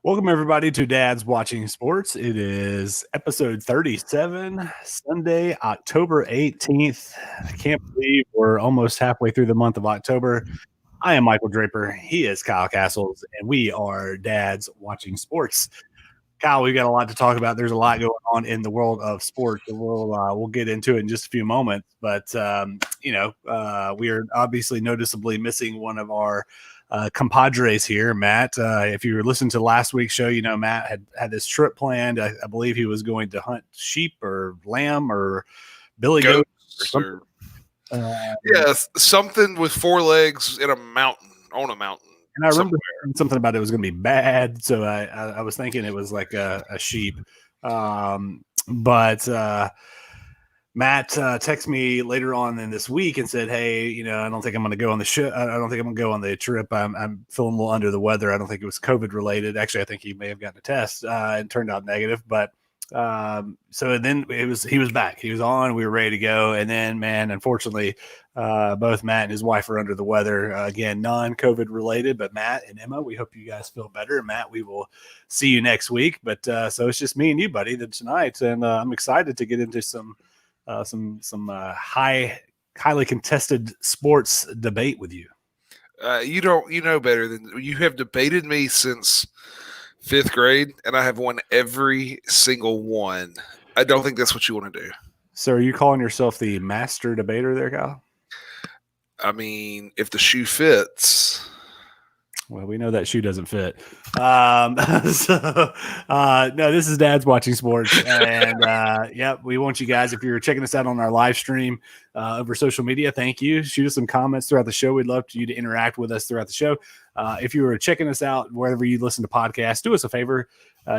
Welcome, everybody, to Dad's Watching Sports. It is episode 37, Sunday, October 18th. I can't believe we're almost halfway through the month of October. I am Michael Draper. He is Kyle Castles, and we are Dad's Watching Sports. Kyle, we've got a lot to talk about. There's a lot going on in the world of sports, and we'll get into it in just a few moments. But we are obviously noticeably missing one of our compadres here, Matt. If you were listening to last week's show, Matt had this trip planned. I believe he was going to hunt sheep or lamb or billy goats or something. Yes, something with four legs in a mountain, on a mountain. And I remember something about it was going to be bad, so I was thinking it was like a sheep. But Matt texted me later on in this week and said, "Hey, I don't think I'm going to go on the show. I don't think I'm going to go on the trip. I'm feeling a little under the weather. I don't think it was COVID related. Actually, I think he may have gotten a test and turned out negative. But so then he was back. He was on. We were ready to go. And then, man, unfortunately, both Matt and his wife are under the weather. Again, non-COVID related. But Matt and Emma, we hope you guys feel better. And Matt, we will see you next week. But so it's just me and you, buddy, tonight, and I'm excited to get into some highly contested sports debate with you. You know better than you have debated me since 5th grade, and I have won every single one. I don't think that's what you want to do. So are you calling yourself the master debater there, Kyle? I mean, if the shoe fits. Well, we know that shoe doesn't fit. No, this is Dad's Watching Sports. And we want you guys, if you're checking us out on our live stream over social media, thank you. Shoot us some comments throughout the show. We'd love for you to interact with us throughout the show. If you were checking us out wherever you listen to podcasts, do us a favor.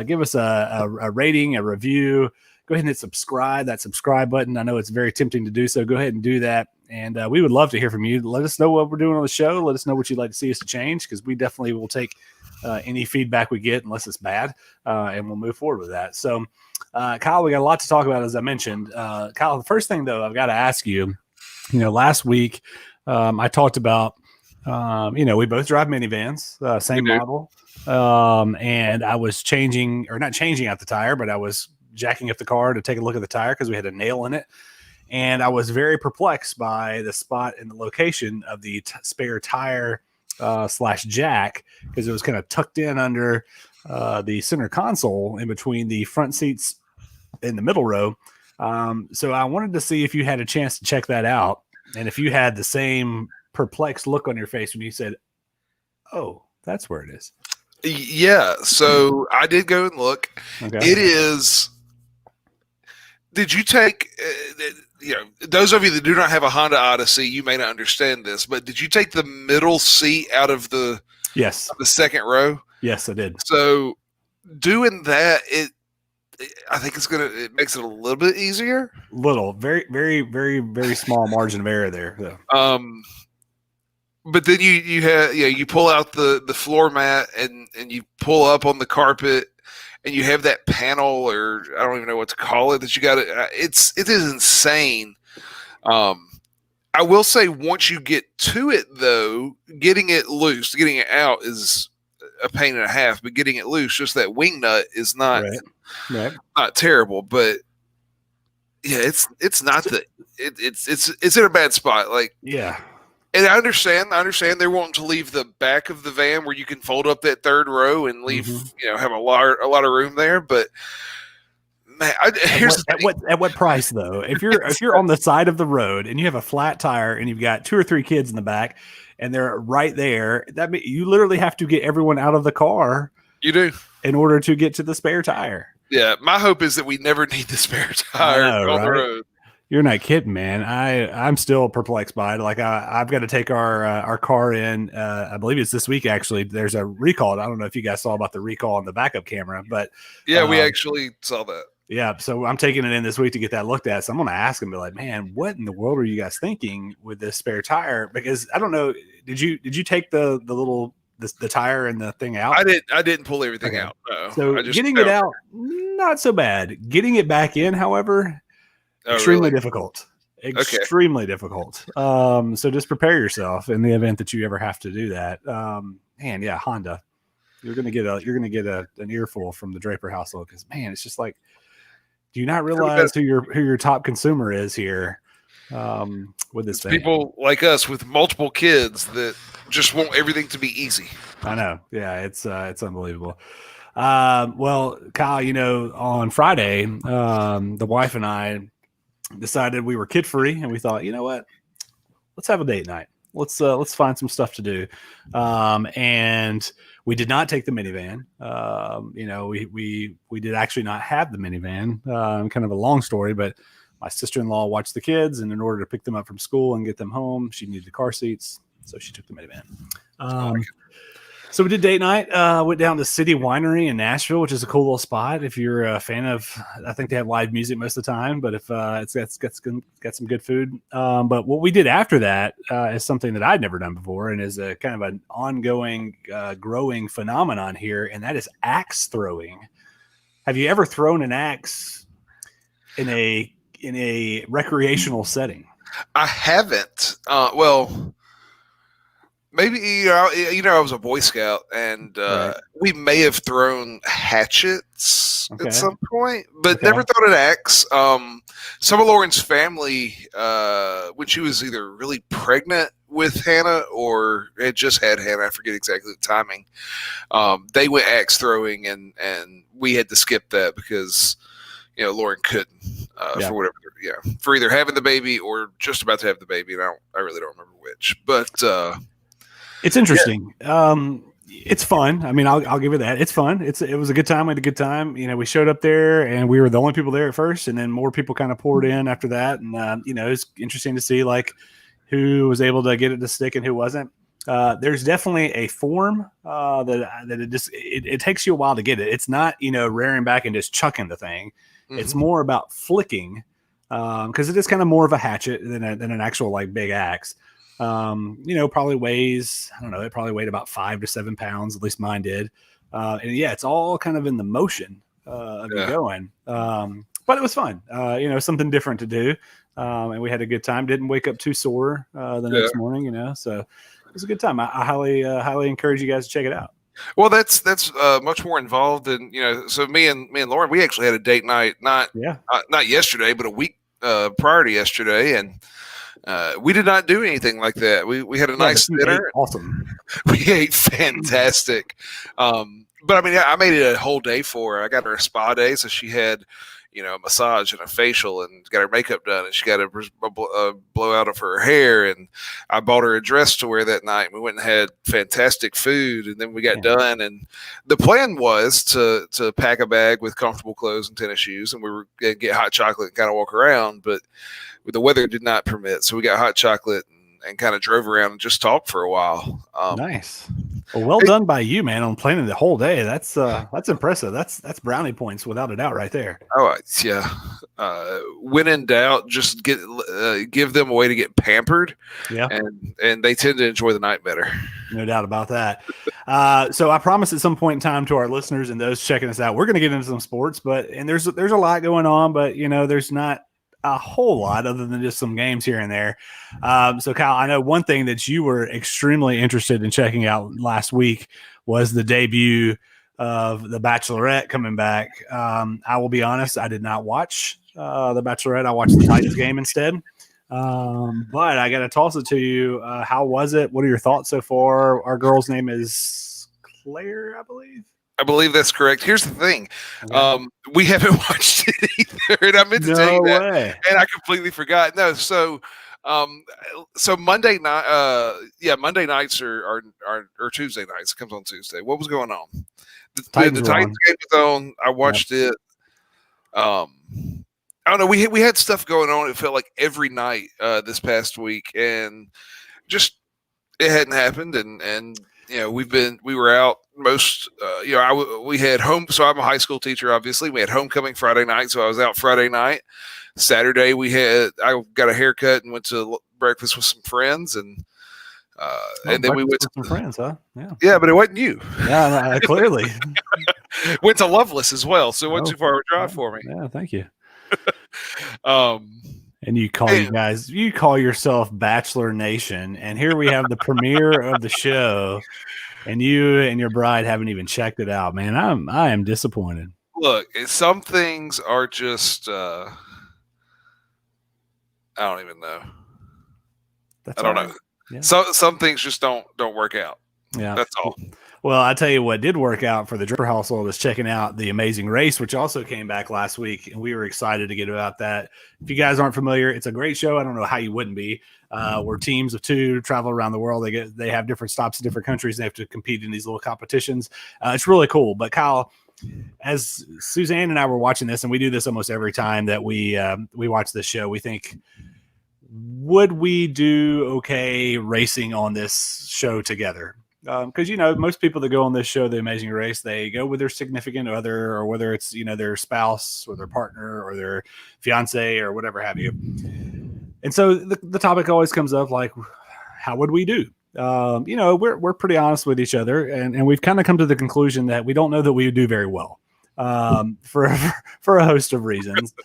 Give us a rating, a review. Go ahead and hit subscribe, that subscribe button. I know it's very tempting to do so. Go ahead and do that. And we would love to hear from you. Let us know what we're doing on the show. Let us know what you'd like to see us to change, because we definitely will take any feedback we get, unless it's bad, and we'll move forward with that. So, Kyle, we got a lot to talk about, as I mentioned. Kyle, the first thing, though, I've got to ask you, last week I talked about, we both drive minivans, same model, and I was not changing out the tire, but I was jacking up the car to take a look at the tire because we had a nail in it. And I was very perplexed by the spot and the location of the spare tire / jack, because it was kind of tucked in under the center console in between the front seats in the middle row. So I wanted to see if you had a chance to check that out, and if you had the same perplexed look on your face when you said, "Oh, that's where it is." Yeah, so I did go and look. Okay. It is. Did you take, those of you that do not have a Honda Odyssey, you may not understand this, but did you take the middle seat out of the second row? Yes, I did. So doing that, I think it makes it a little bit easier. Very, very, very, very small margin of error there, though. But then you pull out the floor mat and you pull up on the carpet. And you have that panel, or I don't even know what to call it, that you got it. It is insane. I will say, once you get to it, though, getting it loose, getting it out is a pain and a half. But getting it loose, just that wing nut is not terrible. But yeah, it's not it's in a bad spot. And I understand they're wanting to leave the back of the van where you can fold up that third row and leave, have a lot of room there. But man, at what price, though? If you're on the side of the road and you have a flat tire and you've got 2 or 3 kids in the back and they're right there, that means you literally have to get everyone out of the car. You do, in order to get to the spare tire. Yeah, my hope is that we never need the spare tire on the road. You're not kidding, man. I'm still perplexed by it. Like I've got to take our car in. I believe it's this week, actually. There's a recall. I don't know if you guys saw about the recall on the backup camera, but yeah, we actually saw that. Yeah, so I'm taking it in this week to get that looked at. So I'm going to ask him, be like, man, what in the world are you guys thinking with this spare tire? Because I don't know. Did you take the little the tire and the thing out? I didn't pull everything out. No. So getting it out, not so bad. Getting it back in, however. Extremely difficult. Extremely difficult. So just prepare yourself in the event that you ever have to do that. Honda. You're gonna get an earful from the Draper household because man, it's just like, do you not realize who your top consumer is here with this thing? People like us with multiple kids that just want everything to be easy. I know. Yeah, it's unbelievable. Well, Kyle, on Friday, the wife and I decided we were kid free, and we thought, you know what, let's have a date night. Let's find some stuff to do. And we did not take the minivan. We did actually not have the minivan. Kind of a long story, but my sister-in-law watched the kids, and in order to pick them up from school and get them home, she needed the car seats, so she took the minivan. So we did date night. Went down to City Winery in Nashville, which is a cool little spot. If you're a fan of, I think they have live music most of the time, but if it's got some good food. But what we did after that is something that I'd never done before, and is a kind of an ongoing, growing phenomenon here, and that is axe throwing. Have you ever thrown an axe in a recreational setting? I haven't. Well. Maybe I was a Boy Scout, and Right. we may have thrown hatchets at some point, but never thrown an axe. Some of Lauren's family, when she was either really pregnant with Hannah or had just had Hannah, I forget exactly the timing. They went axe throwing, and we had to skip that because Lauren couldn't for whatever. Yeah, for either having the baby or just about to have the baby, and I really don't remember which, but. It's interesting. Yeah. It's fun. I mean, I'll give it that. It's fun. It was a good time. We had a good time. We showed up there and we were the only people there at first, and then more people kind of poured in after that. And it's interesting to see like who was able to get it to stick and who wasn't. There's definitely a form that it takes you a while to get it. It's not rearing back and just chucking the thing. Mm-hmm. It's more about flicking because it is kind of more of a hatchet than an actual like big axe. Probably weighs, I don't know, it probably weighed about 5 to 7 pounds. At least mine did. And yeah, it's all kind of in the motion of you going. But it was fun, something different to do. And we had a good time. Didn't wake up too sore the next morning, so it was a good time. I highly encourage you guys to check it out. Well, that's much more involved than, so me and Lauren, we actually had a date night, not yesterday, but a week prior to yesterday. And, we did not do anything like that. We had a nice dinner. Awesome. We ate fantastic. But I mean, I made it a whole day for her. I got her a spa day, so she had, a massage and a facial, and got her makeup done, and she got a blowout of her hair. And I bought her a dress to wear that night. And we went and had fantastic food, and then we got done. And the plan was to pack a bag with comfortable clothes and tennis shoes, and we were going to get hot chocolate and kind of walk around, but the weather did not permit, so we got hot chocolate and kind of drove around and just talked for a while. Nice. Well done by you, man, on planning the whole day. That's impressive. That's brownie points without a doubt right there. Oh, yeah. When in doubt, just give them a way to get pampered. Yeah. And they tend to enjoy the night better. No doubt about that. So I promise at some point in time to our listeners and those checking us out, we're going to get into some sports, and there's a lot going on, but there's not a whole lot other than just some games here and there. So Kyle, I know one thing that you were extremely interested in checking out last week was the debut of The Bachelorette coming back. I will be honest, I did not watch The Bachelorette. I watched the Titans game instead. But I got to toss it to you. How was it? What are your thoughts so far? Our girl's name is Claire, I believe. I believe that's correct. Here's the thing. Okay. We haven't watched it either. And I meant to tell you that. Way. And I completely forgot. No, so Monday night, Monday nights or Tuesday nights. It comes on Tuesday. What was going on? The Titans game was on. I watched it. I don't know. We had stuff going on. It felt like every night this past week, and just it hadn't happened. And we were out most, we had home. So I'm a high school teacher, obviously. We had homecoming Friday night. So I was out Friday night. Saturday, I got a haircut and went to breakfast with some friends. And then we went to some friends, huh? Yeah. Yeah, but it wasn't you. Yeah, clearly. Went to Loveless as well. So it wasn't too far of a drive for me. Yeah, thank you. And you call yourself Bachelor Nation, and here we have the premiere of the show, and you and your bride haven't even checked it out, man. I am disappointed. Look, some things are just I don't even know. I don't know. Yeah. Some things just don't work out. Yeah, that's all. Well, I tell you what did work out for the Draper household is checking out The Amazing Race, which also came back last week, and we were excited to get about that. If you guys aren't familiar, it's a great show. I don't know how you wouldn't be. Where teams of two travel around the world. They have different stops in different countries. They have to compete in these little competitions. It's really cool. But Kyle, as Suzanne and I were watching this, and we do this almost every time that we watch this show, we think, would we do okay racing on this show together? Because, most people that go on this show, The Amazing Race, they go with their significant other, or whether it's, their spouse or their partner or their fiance or whatever have you. And so the topic always comes up, like, how would we do? We're pretty honest with each other, and we've kind of come to the conclusion that we don't know that we would do very well for a host of reasons.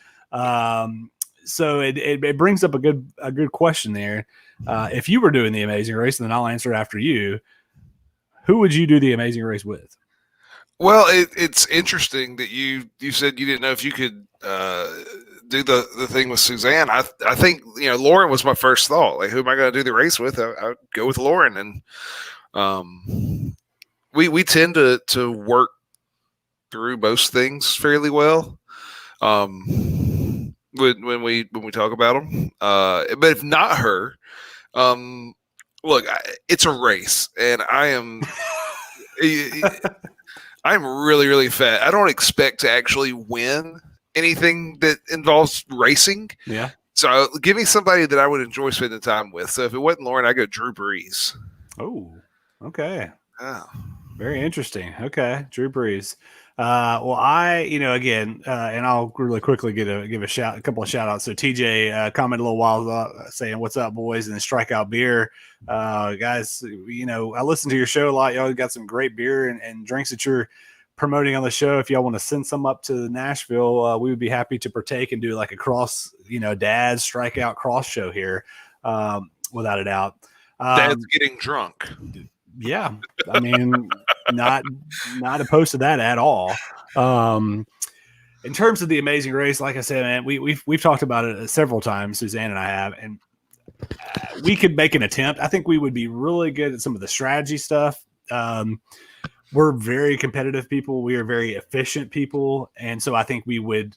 So it brings up a good question there. If you were doing The Amazing Race, and then I'll answer after you, who would you do The Amazing Race with? Well, it's interesting that you said you didn't know if you could do the thing with Suzanne. I think Lauren was my first thought. Like, who am I going to do the race with? I'd go with Lauren, and we tend to work through most things fairly well. When we talk about them, but if not her, look, it's a race, and I'm really, really fat. I don't expect to actually win anything that involves racing. Yeah. So give me somebody that I would enjoy spending time with. So if it wasn't Lauren, I'd go Drew Brees. Oh, okay. Oh. Very interesting. Okay, Drew Brees. Well, again, and I'll really quickly give a couple of shout outs. So TJ commented a little while ago saying, "What's up, boys?" and Strikeout Beer, guys. I listen to your show a lot. Y'all got some great beer and drinks that you're promoting on the show. If y'all want to send some up to Nashville, we would be happy to partake and do like a cross, Dad's Strikeout cross show here, without a doubt. Dad's getting drunk. Yeah, I mean, not opposed to that at all. In terms of The Amazing Race, like I said, man, we've talked about it several times, Suzanne and I have, and we could make an attempt. I think we would be really good at some of the strategy stuff. We're very competitive people. We are very efficient people, and so I think we would.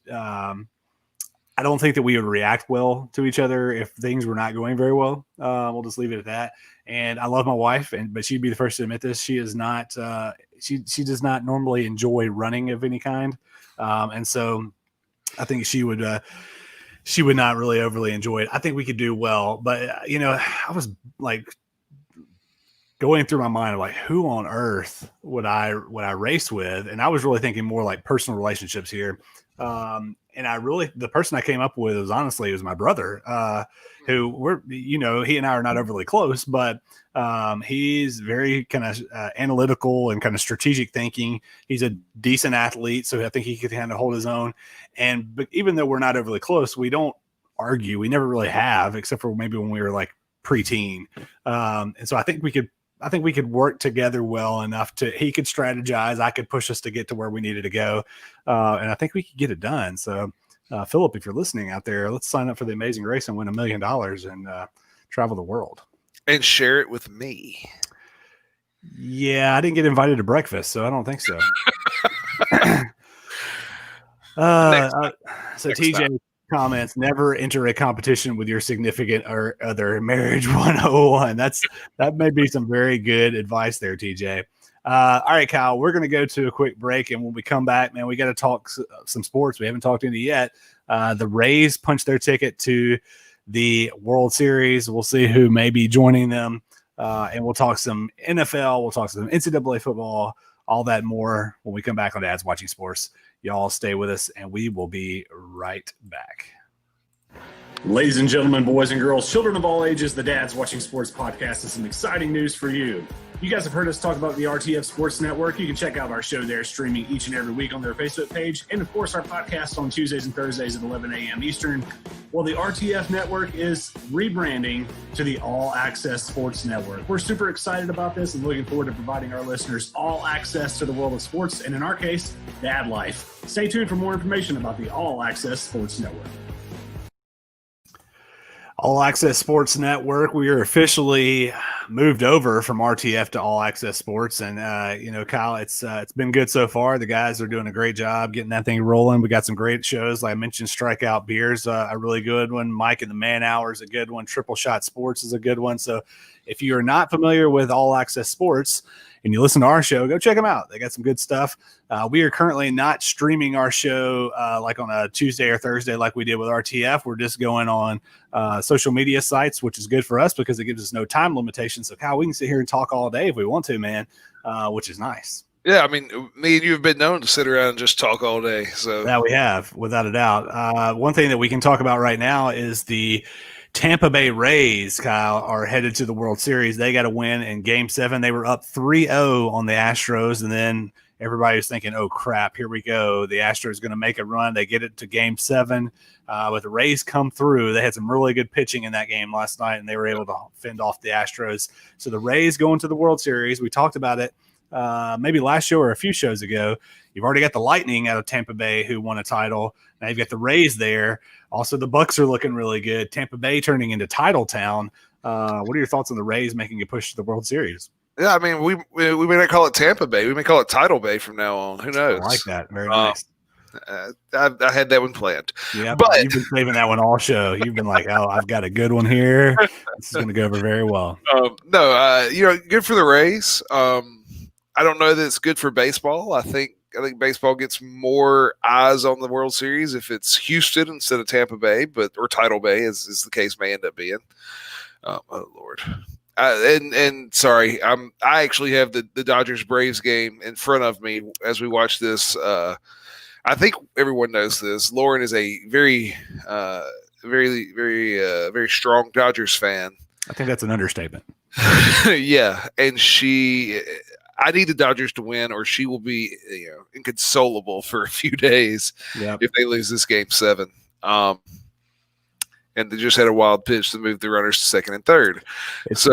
I don't think that we would react well to each other if things were not going very well. We'll just leave it at that. And I love my wife, but she'd be the first to admit this. She is not. She does not normally enjoy running of any kind, and so I think she would not really overly enjoy it. I think we could do well, but I was like going through my mind of like, who on earth would I race with? And I was really thinking more like personal relationships here. And the person I came up with was my brother, who he and I are not overly close, but he's very kind of analytical and kind of strategic thinking. He's a decent athlete, so I think he could kind of hold his own. But even though we're not overly close, we don't argue. We never really have, except for maybe when we were like preteen. And so I think we could work together well enough he could strategize. I could push us to get to where we needed to go. And I think we could get it done. So, Philip, if you're listening out there, let's sign up for The Amazing Race and win $1 million and travel the world. And share it with me. Yeah, I didn't get invited to breakfast, so I don't think so. Next TJ time. Comments, never enter a competition with your significant or other. Marriage 101. That may be some very good advice there, TJ. All right, Kyle, we're going to go to a quick break, and when we come back, man, we got to talk some sports. We haven't talked any yet. The Rays punched their ticket to the World Series. We'll see who may be joining them, and we'll talk some NFL. We'll talk some NCAA football, all that more when we come back on Dad's Watching Sports. Y'all stay with us, and we will be right back. Ladies and gentlemen, boys and girls, children of all ages, the Dad's Watching Sports podcast is some exciting news for you. You guys have heard us talk about the RTF Sports Network. You can check out our show there, streaming each and every week on their Facebook page. And, of course, our podcast on Tuesdays and Thursdays at 11 a.m. Eastern. Well, the RTF Network is rebranding to the All Access Sports Network. We're super excited about this and looking forward to providing our listeners all access to the world of sports, and in our case, dad life. Stay tuned for more information about the All Access Sports Network. All Access Sports Network. We are officially moved over from RTF to All Access Sports, and Kyle, it's been good so far. The guys are doing a great job getting that thing rolling. We got some great shows, like I mentioned. Strikeout Beers, a really good one. Mike and the Man Hour is a good one. Triple Shot Sports is a good one. So, if you are not familiar with All Access Sports and you listen to our show, go check them out. They got some good stuff. We are currently not streaming our show like on a Tuesday or Thursday like we did with RTF. We're just going on social media sites, which is good for us because it gives us no time limitations. So, Kyle, we can sit here and talk all day if we want to, man, which is nice. Yeah, I mean, me and you have been known to sit around and just talk all day. So that we have, without a doubt. One thing that we can talk about right now is the Tampa Bay Rays, Kyle, are headed to the World Series. They got a win in Game 7. They were up 3-0 on the Astros, and then everybody was thinking, oh, crap, here we go. The Astros going to make a run. They get it to Game 7. But the Rays come through. They had some really good pitching in that game last night, and they were able to fend off the Astros. So the Rays going to the World Series. We talked about it maybe last show or a few shows ago. You've already got the Lightning out of Tampa Bay who won a title. Now you've got the Rays there. Also, the Bucks are looking really good. Tampa Bay turning into title town. What are your thoughts on the Rays making a push to the World Series? Yeah, I mean, we may not call it Tampa Bay. We may call it Title Bay from now on. Who knows? I like that. Very nice. I had that one planned. Yeah, but you've been saving that one all show. You've been like, oh, I've got a good one here. This is going to go over very well. Good for the Rays. I don't know that it's good for baseball. I think baseball gets more eyes on the World Series if it's Houston instead of Tampa Bay, or Title Bay, as the case may end up being. Oh Lord. Sorry, I actually have the Dodgers Braves game in front of me as we watch this. I think everyone knows this. Lauren is a very, very strong Dodgers fan. I think that's an understatement. Yeah, and I need the Dodgers to win, or she will be inconsolable for a few days if they lose this Game 7. And they just had a wild pitch to move the runners to second and third. It's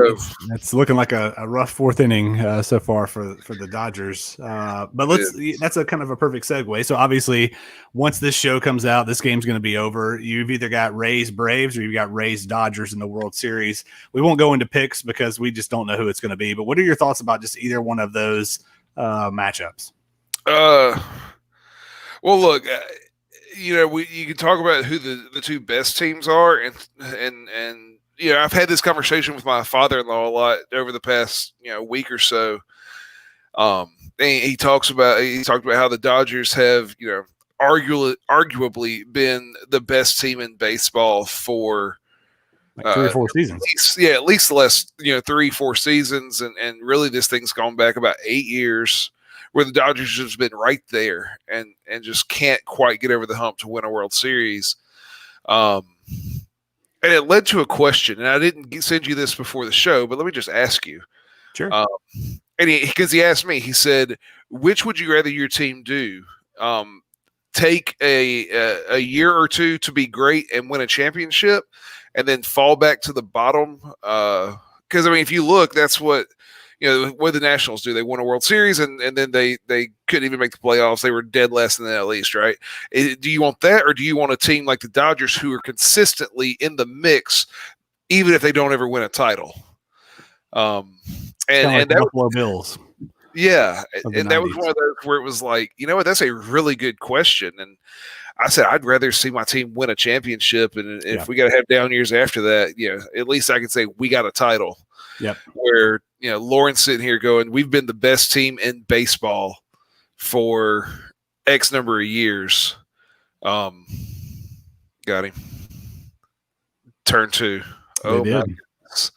looking like a rough fourth inning so far for the Dodgers. But that's a kind of a perfect segue. So obviously, once this show comes out, this game's going to be over. You've either got Rays Braves or you've got Rays Dodgers in the World Series. We won't go into picks because we just don't know who it's going to be. But what are your thoughts about just either one of those matchups? Well, look. You can talk about who the two best teams are, and I've had this conversation with my father-in-law a lot over the past week or so. And he talked about how the Dodgers have arguably been the best team in baseball for like 3 or 4 seasons. At least the last 3-4 seasons, and really this thing's gone back about 8 years, where the Dodgers have been right there and just can't quite get over the hump to win a World Series. And it led to a question, and I didn't send you this before the show, but let me just ask you. Sure. Because he asked me, he said, which would you rather your team do? Take a year or two to be great and win a championship and then fall back to the bottom? Because, if you look, that's what – what the Nationals do. They won a World Series, and then they couldn't even make the playoffs. They were dead last in the NL East, right? Do you want that, or do you want a team like the Dodgers who are consistently in the mix, even if they don't ever win a title? And like that Buffalo Bills. Yeah, and that was one of those where it was like, that's a really good question. And I said, I'd rather see my team win a championship, and if we got to have down years after that, at least I can say we got a title. Yep. Where Lauren's sitting here going, we've been the best team in baseball for X number of years. Got him. Turn 2. Oh my goodness.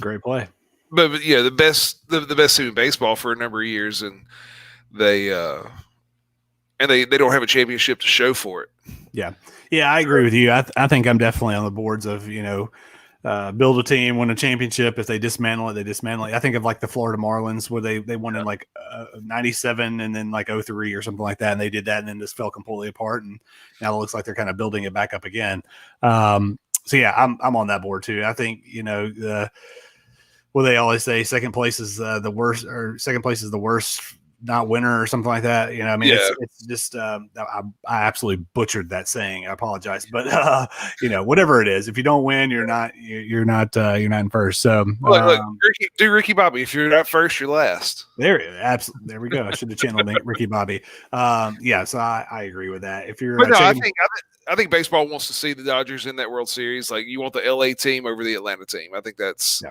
Great play. But the best team in baseball for a number of years, and they don't have a championship to show for it. Yeah, I agree with you. I think I'm definitely on the boards of build a team, win a championship. If they dismantle it, they dismantle it. I think of like the Florida Marlins where they won in like 97 and then like 03 or something like that. And they did that and then just fell completely apart. And now it looks like they're kind of building it back up again. So yeah, I'm on that board too. I think, well, they always say second place is the worst, or second place is the worst, not winner, or something like that. I mean, it's just I absolutely butchered that saying. I apologize, but whatever it is, if you don't win, you're not in first. So look, do Ricky Bobby. If you're not first, you're last. There we go. I should have channeled Ricky Bobby. So I agree with that. If you're, I think baseball wants to see the Dodgers in that World Series. Like, you want the LA team over the Atlanta team. I think that's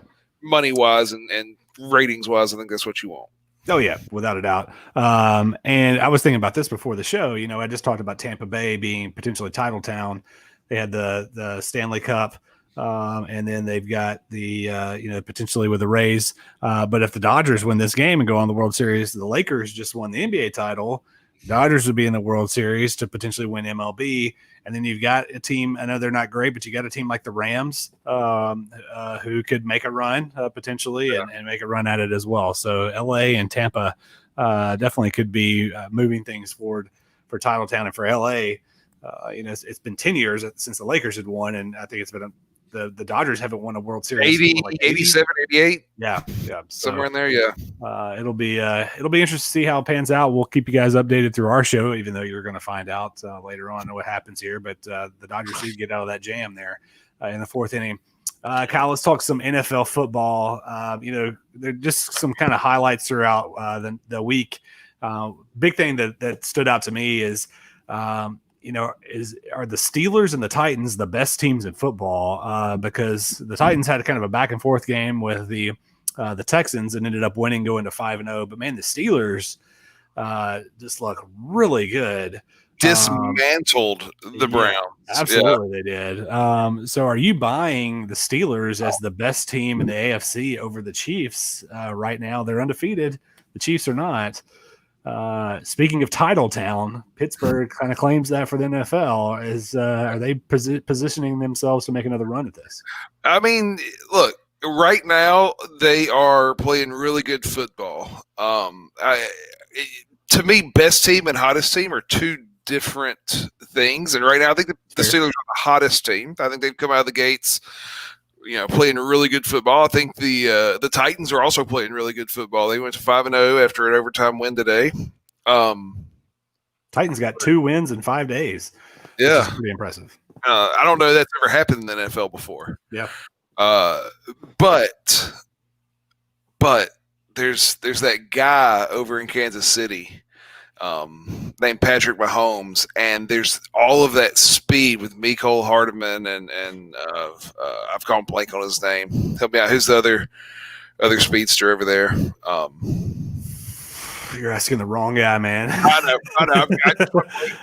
money wise and ratings wise. I think that's what you want. Oh yeah, without a doubt. And I was thinking about this before the show. I just talked about Tampa Bay being potentially title town. They had the Stanley Cup, and then they've got the potentially with the Rays. But if the Dodgers win this game and go on the World Series, the Lakers just won the NBA title. Dodgers would be in the World Series to potentially win MLB. And then you've got a team, I know they're not great, but you got a team like the Rams who could make a run potentially and make a run at it as well. So LA and Tampa definitely could be moving things forward for title town. And for LA, it's been 10 years since the Lakers had won. And I think it's been the Dodgers haven't won a World Series. 87, 88. Yeah. So, somewhere in there. Yeah. It'll be interesting to see how it pans out. We'll keep you guys updated through our show, even though you're going to find out later on what happens here. But the Dodgers need to get out of that jam there in the fourth inning. Kyle, let's talk some NFL football. There are just some kind of highlights throughout the week. Big thing that stood out to me is, are the Steelers and the Titans the best teams in football? Because the Titans had kind of a back and forth game with the Texans and ended up winning, going to 5-0. But man, the Steelers just look really good. Dismantled the Browns. Absolutely, they did. So are you buying the Steelers as the best team in the AFC over the Chiefs right now? They're undefeated. The Chiefs are not. Speaking of title town, Pittsburgh kind of claims that for the NFL. Are they positioning themselves to make another run at this? I mean, look, right now they are playing really good football. To me, best team and hottest team are two different things. And right now, I think the Steelers are the hottest team. I think they've come out of the gates, playing really good football. I think the Titans are also playing really good football. They went to 5-0 after an overtime win today. Titans got 2 wins in 5 days. Yeah, which is pretty impressive. I don't know if that's ever happened in the NFL before. Yeah, but there's that guy over in Kansas City named Patrick Mahomes, and there's all of that speed with Mecole Hardman and I've gone blank on his name. Help me out. Who's the other speedster over there? You're asking the wrong guy, man. I know.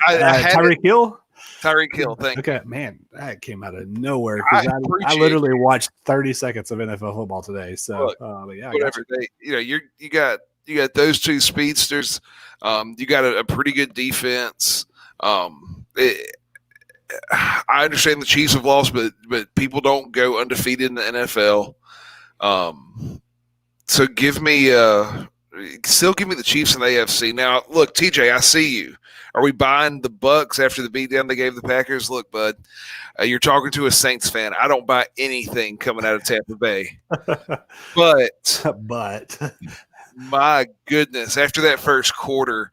Tyreek Hill. Tyreek Hill, thank you. Okay, man, that came out of nowhere because I literally watched 30 seconds of NFL football today. So, yeah, whatever. You got those two speedsters. You got a pretty good defense. I understand the Chiefs have lost, but people don't go undefeated in the NFL. So give me the Chiefs in the AFC. Now, look, TJ, I see you. Are we buying the Bucks after the beatdown they gave the Packers? Look, bud, you're talking to a Saints fan. I don't buy anything coming out of Tampa Bay. But my goodness, after that first quarter,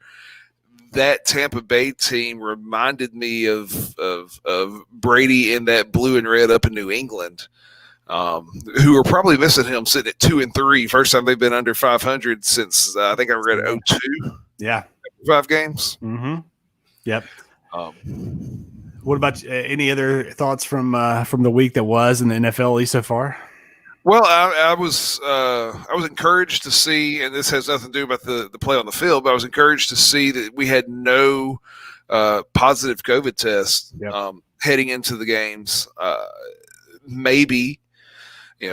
that Tampa Bay team reminded me of Brady in that blue and red up in New England, who are probably missing him sitting at 2-3. First time they've been under 500 since I think I read 2002. Yeah. 5 games. Mm-hmm. Yep. What about any other thoughts from the week that was in the NFL, at least so far? Well, I was encouraged to see, and this has nothing to do about the play on the field, but I was encouraged to see that we had no positive COVID tests heading into the games. Maybe,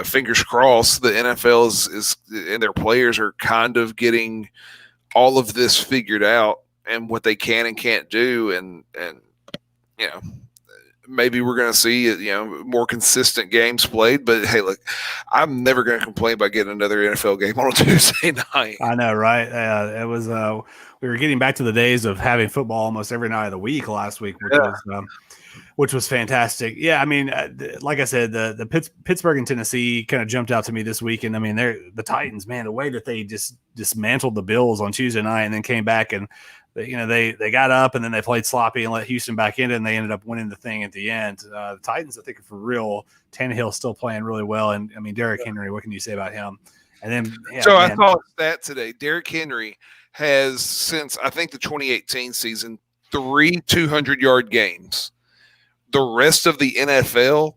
fingers crossed, the NFL is and their players are kind of getting all of this figured out and what they can and can't do, and maybe we're going to see more consistent games played. But hey, look, I'm never going to complain about getting another NFL game on a Tuesday night. I know, right? It was. We were getting back to the days of having football almost every night of the week last week, which was fantastic. Yeah, I mean, like I said, the Pittsburgh and Tennessee kind of jumped out to me this week, and I mean, the Titans, man, the way that they just dismantled the Bills on Tuesday night and then came back and they got up and then they played sloppy and let Houston back in, and they ended up winning the thing at the end. The Titans, I think, are for real. Tannehill still playing really well, and I mean, Derrick Henry, what can you say about him? And then, I saw a stat today. Derrick Henry has, since I think the 2018 season, 3 200-yard games. The rest of the NFL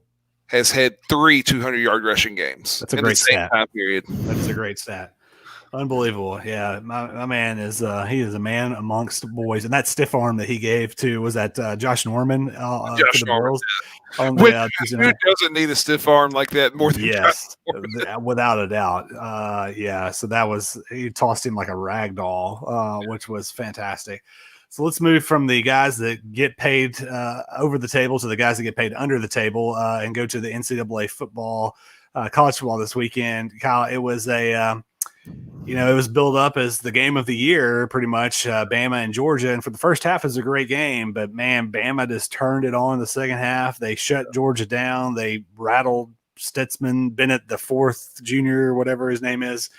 has had 3 200-yard rushing games. That's a great stat. Time period. That's a great stat. Unbelievable. Yeah, my man is he is a man amongst boys, and that stiff arm that he gave to was that Josh Norman Josh to the Norman. Who doesn't need a stiff arm like that more than yes, without a doubt. Yeah, so he tossed him like a rag doll, which was fantastic. So let's move from the guys that get paid over the table to the guys that get paid under the table and go to the NCAA football, college football this weekend. Kyle, it was it was built up as the game of the year, pretty much, Bama and Georgia. And for the first half, it was a great game. But, man, Bama just turned it on in the second half. They shut Georgia down. They rattled Stutzman Bennett, the fourth junior, whatever his name is,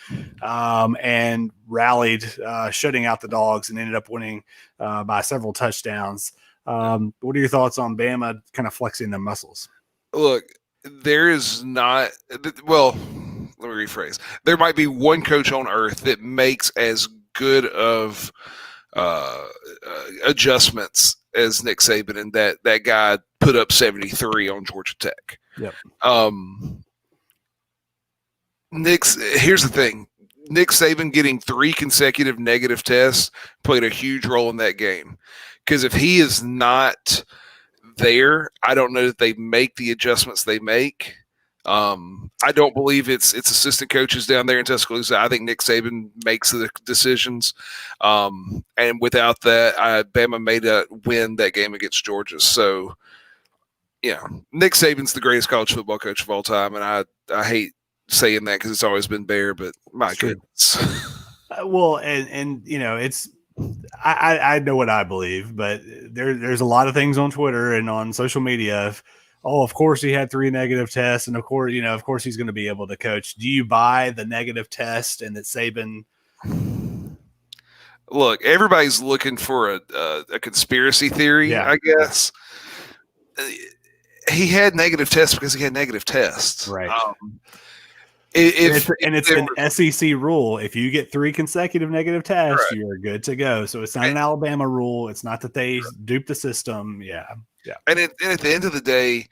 and rallied, shutting out the Dogs, and ended up winning by several touchdowns. What are your thoughts on Bama kind of flexing their muscles? Look, there is not – well – let me rephrase. There might be one coach on earth that makes as good of adjustments as Nick Saban, and that guy put up 73 on Georgia Tech. Yep. Here's the thing. Nick Saban getting 3 consecutive negative tests played a huge role in that game. Because if he is not there, I don't know that they make the adjustments they make. I don't believe it's assistant coaches down there in Tuscaloosa. I think Nick Saban makes the decisions. And without that, Bama made a win that game against Georgia. So, Nick Saban's the greatest college football coach of all time. And I hate saying that because it's always been Bear, but my goodness. Well, and it's, I know what I believe, but there's a lot of things on Twitter and on social media of course he had 3 negative tests, and of course he's going to be able to coach. Do you buy the negative test and that Saban? Look, everybody's looking for a conspiracy theory, I guess. He had negative tests because he had negative tests. Right. It's an SEC rule. If you get 3 consecutive negative tests, you're good to go. So it's not an Alabama rule. It's not that they duped the system. Yeah. And at the end of the day,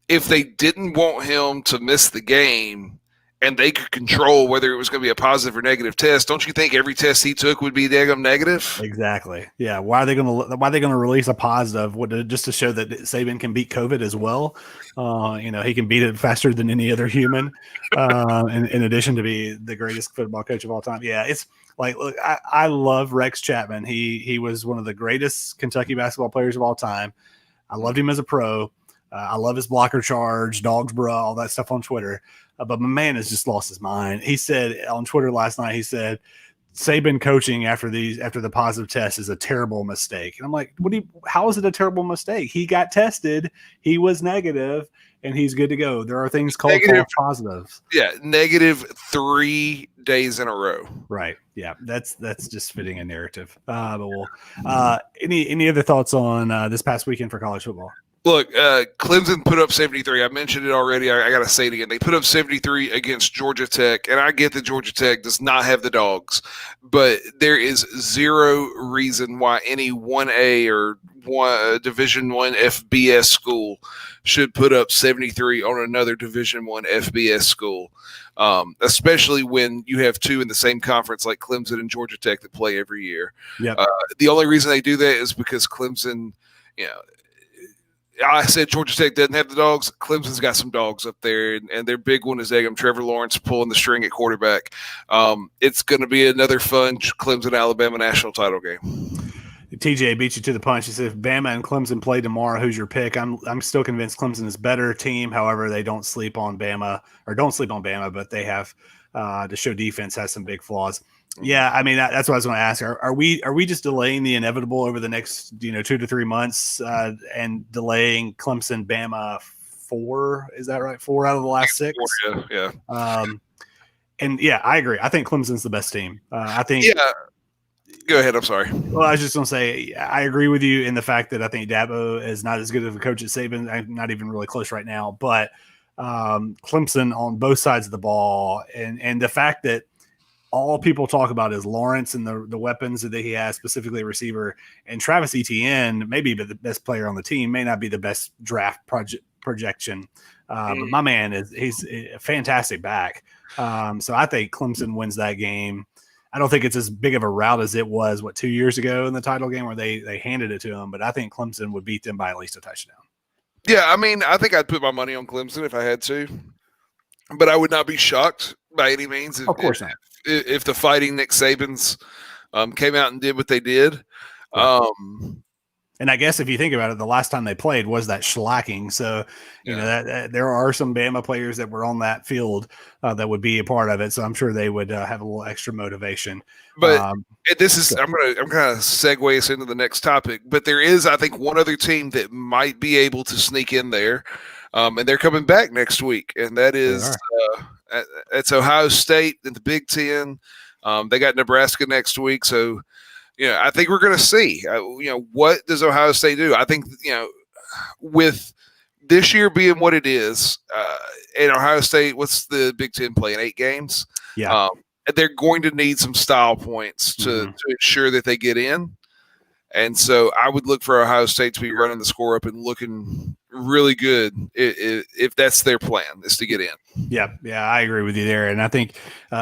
if they didn't want him to miss the game and they could control whether it was going to be a positive or negative test, don't you think every test he took would be daggum negative? Exactly. Yeah. Why are they going to release a positive? Just to show that Saban can beat COVID as well? He can beat it faster than any other human. In addition to be the greatest football coach of all time. Yeah. It's like, look, I love Rex Chapman. He was one of the greatest Kentucky basketball players of all time. I loved him as a pro. I love his blocker charge, dogs, bro, all that stuff on Twitter. But my man has just lost his mind. He said on Twitter last night, Saban coaching after the positive test is a terrible mistake. And I'm like, how is it a terrible mistake? He got tested. He was negative and he's good to go. There are things called false positives. Yeah. Negative 3 days in a row. Right. Yeah. That's just fitting a narrative. Any other thoughts on this past weekend for college football? Look, Clemson put up 73. I mentioned it already. I got to say it again. They put up 73 against Georgia Tech, and I get that Georgia Tech does not have the dogs, but there is zero reason why any 1A or Division I FBS school should put up 73 on another Division I FBS school, especially when you have 2 in the same conference like Clemson and Georgia Tech that play every year. Yep. The only reason they do that is because Clemson, I said Georgia Tech doesn't have the dogs. Clemson's got some dogs up there, and their big one is Trevor Lawrence pulling the string at quarterback. It's going to be another fun Clemson-Alabama national title game. TJ beat you to the punch. He said, if Bama and Clemson play tomorrow, who's your pick? I'm still convinced Clemson is better team. However, they don't sleep on Bama, but they have to show defense has some big flaws. Yeah, I mean that's what I was going to ask. Are we just delaying the inevitable over the next 2 to 3 months and delaying Clemson, Bama 4? Is that right? 4 out of the last 6. Yeah. And yeah, I agree. I think Clemson's the best team. I think. Yeah. Go ahead. I'm sorry. Well, I was just going to say, I agree with you in the fact that I think Dabo is not as good of a coach as Saban. I'm not even really close right now, but Clemson on both sides of the ball, and the fact that all people talk about is Lawrence and the weapons that he has, specifically a receiver, and Travis Etienne, maybe the best player on the team, may not be the best draft projection, but my man he's a fantastic back. So I think Clemson wins that game. I don't think it's as big of a rout as it was 2 years ago in the title game where they handed it to them, but I think Clemson would beat them by at least a touchdown. Yeah, I mean, I think I'd put my money on Clemson if I had to, but I would not be shocked by any means. Of course not. If the Fighting Nick Sabans came out and did what they did. Right. And I guess if you think about it, the last time they played was that shellacking. So, you know, that there are some Bama players that were on that field that would be a part of it. So I'm sure they would have a little extra motivation. But this is I'm kind of segue us into the next topic. But there is, I think, one other team that might be able to sneak in there, and they're coming back next week, and that is it's Ohio State in the Big Ten. They got Nebraska next week, so. I think we're going to see, what does Ohio State do? I think, with this year being what it is, and Ohio State, what's the Big Ten playing? 8 games? Yeah. They're going to need some style points to ensure that they get in. And so I would look for Ohio State to be running the score up and looking really good if that's their plan, is to get in. Yeah, I agree with you there. And I think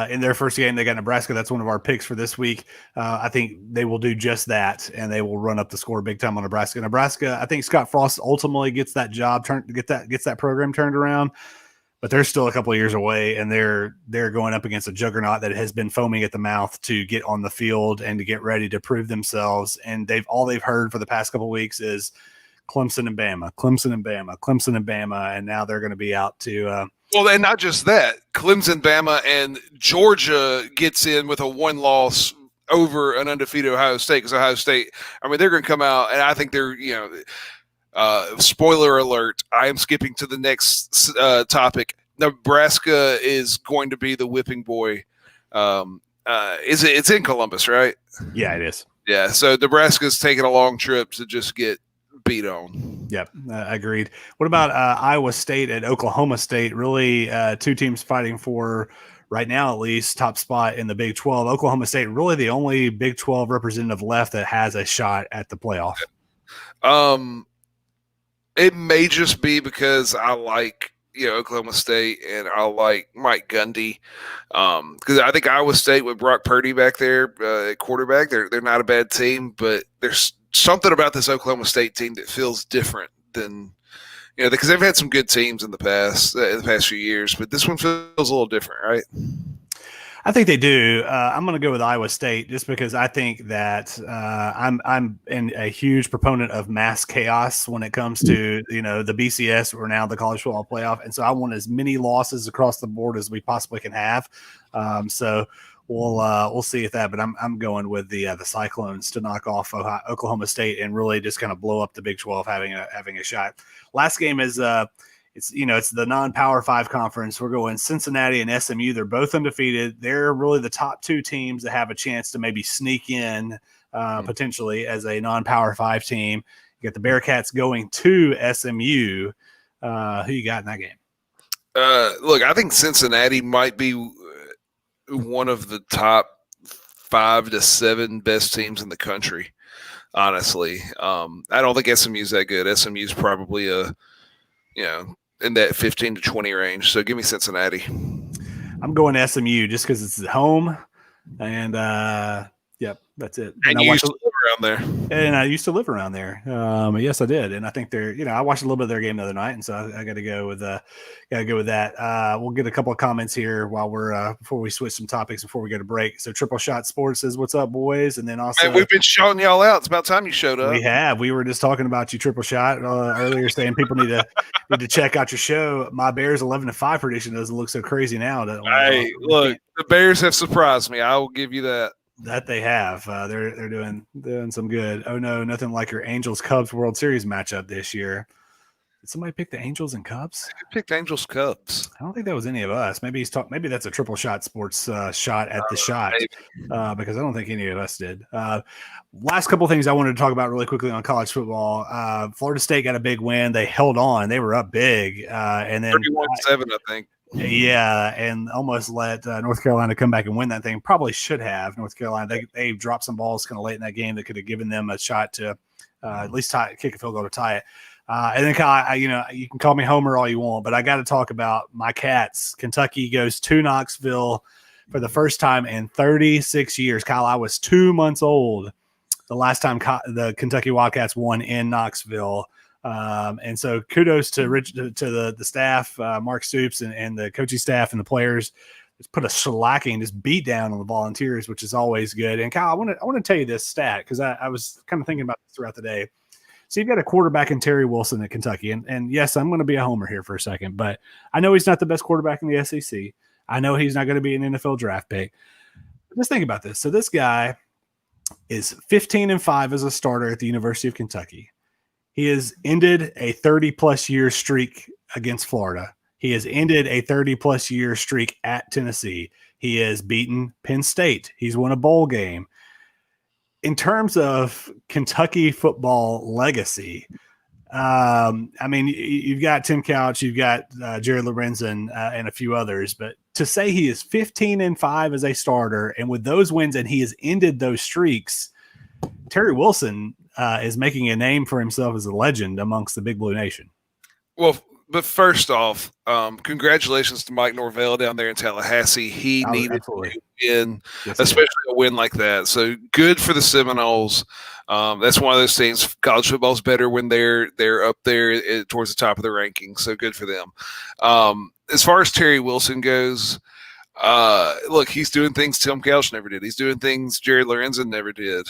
in their first game, they got Nebraska. That's one of our picks for this week. I think they will do just that, and they will run up the score big time on Nebraska. Nebraska, I think Scott Frost ultimately gets that job gets that program turned around. But they're still a couple of years away, and they're going up against a juggernaut that has been foaming at the mouth to get on the field and to get ready to prove themselves. And they've heard for the past couple of weeks is Clemson and Bama, Clemson and Bama, Clemson and Bama, and now they're going to be out to. Well, and not just that, Clemson, Bama, and Georgia gets in with a 1 loss over an undefeated Ohio State, because Ohio State, I mean, they're going to come out, and I think they're spoiler alert, I am skipping to the next topic. Nebraska is going to be the whipping boy. It's in Columbus, right? Yeah, it is. Yeah, so Nebraska's taking a long trip to just get beat on. Yep, agreed. What about Iowa State and Oklahoma State? Really 2 teams fighting for, right now at least, top spot in the Big 12. Oklahoma State, really the only Big 12 representative left that has a shot at the playoff. It may just be because I like Oklahoma State and I like Mike Gundy, because I think Iowa State with Brock Purdy back there at quarterback, they're not a bad team, but there's something about this Oklahoma State team that feels different than because they've had some good teams in the past few years, but this one feels a little different, right? I think they do. I'm going to go with Iowa State just because I think that I'm a huge proponent of mass chaos when it comes to the BCS or now the college football playoff, and so I want as many losses across the board as we possibly can have. So we'll see if that, but I'm going with the Cyclones to knock off Oklahoma State and really just kind of blow up the Big 12 having a shot. Last game is. It's the non-Power 5 conference. We're going Cincinnati and SMU. They're both undefeated. They're really the top 2 teams that have a chance to maybe sneak in potentially as a non-Power 5 team. You got the Bearcats going to SMU. Who you got in that game? Look, I think Cincinnati might be one of the top 5 to 7 best teams in the country, honestly. I don't think SMU's that good. SMU's probably in that 15 to 20 range. So give me Cincinnati. I'm going to SMU just because it's at home. And, yep, that's it. And you still around there. And I used to live around there. Yes, I did, and I think they're. I watched a little bit of their game the other night, and so I got to go with that. We'll get a couple of comments here while we're before we switch some topics before we go to break. So Triple Shot Sports says, "What's up, boys?" And then also, and we've been shouting y'all out. It's about time you showed up. We have. We were just talking about you, Triple Shot, earlier, saying people need to check out your show. My Bears 11-5 prediction doesn't look so crazy now. Hey, look, the Bears have surprised me. I will give you that. That they have. They're doing some good. Oh no, nothing like your Angels Cubs World Series matchup this year. Did somebody pick the Angels and Cubs? I picked Angels Cubs. I don't think that was any of us. Maybe maybe that's a Triple Shot Sports shot at the shot, because I don't think any of us did. Last couple of things I wanted to talk about really quickly on college football. Florida State got a big win. They held on. They were up big, and then 31-7, I think. Yeah, and almost let North Carolina come back and win that thing. Probably should have. North Carolina, they dropped some balls kind of late in that game that could have given them a shot to at least kick a field goal to tie it. And then, Kyle, you can call me Homer all you want, but I got to talk about my Cats. Kentucky goes to Knoxville for the first time in 36 years. Kyle, I was 2 months old the last time the Kentucky Wildcats won in Knoxville. And so kudos to the staff, Mark Stoops and the coaching staff and the players. Just put a shellacking, just beat down on the Volunteers, which is always good. And Kyle, I want to tell you this stat because I was kind of thinking about this throughout the day. So you've got a quarterback in Terry Wilson at Kentucky, and yes, I'm going to be a homer here for a second, but I know he's not the best quarterback in the SEC. I know he's not going to be an NFL draft pick. But just think about this. So this guy is 15-5 as a starter at the University of Kentucky. He has ended a 30-plus year streak against Florida. He has ended a 30-plus year streak at Tennessee. He has beaten Penn State. He's won a bowl game. In terms of Kentucky football legacy, you've got Tim Couch, you've got Jared Lorenzen, and a few others. But to say he is 15-5 as a starter, and with those wins, and he has ended those streaks, Terry Wilson is making a name for himself as a legend amongst the Big Blue Nation. Well, but first off, congratulations to Mike Norvell down there in Tallahassee. He needed to win, especially a win like that. So good for the Seminoles. That's one of those things. College football is better when they're up there towards the top of the rankings. So good for them. As far as Terry Wilson goes, look, he's doing things Tim Couch never did. He's doing things Jared Lorenzen never did.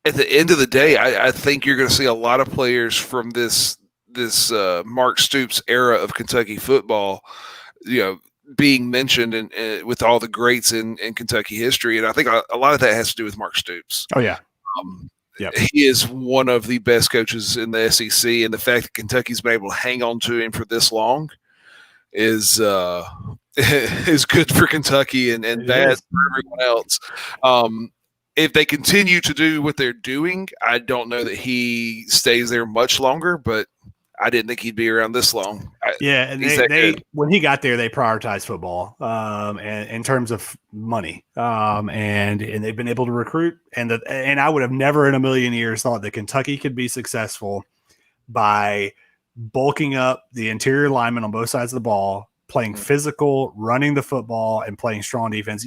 At the end of the day, I think you're going to see a lot of players from this Mark Stoops era of Kentucky football, being mentioned and with all the greats in Kentucky history. And I think a lot of that has to do with Mark Stoops. Oh, yeah. He is one of the best coaches in the SEC, and the fact that Kentucky's been able to hang on to him for this long is good for Kentucky and bad for everyone else. If they continue to do what they're doing, I don't know that he stays there much longer, but I didn't think he'd be around this long. And they when he got there, they prioritized football and in terms of money, and they've been able to recruit. And I would have never in a million years thought that Kentucky could be successful by bulking up the interior linemen on both sides of the ball, playing physical, running the football, and playing strong defense.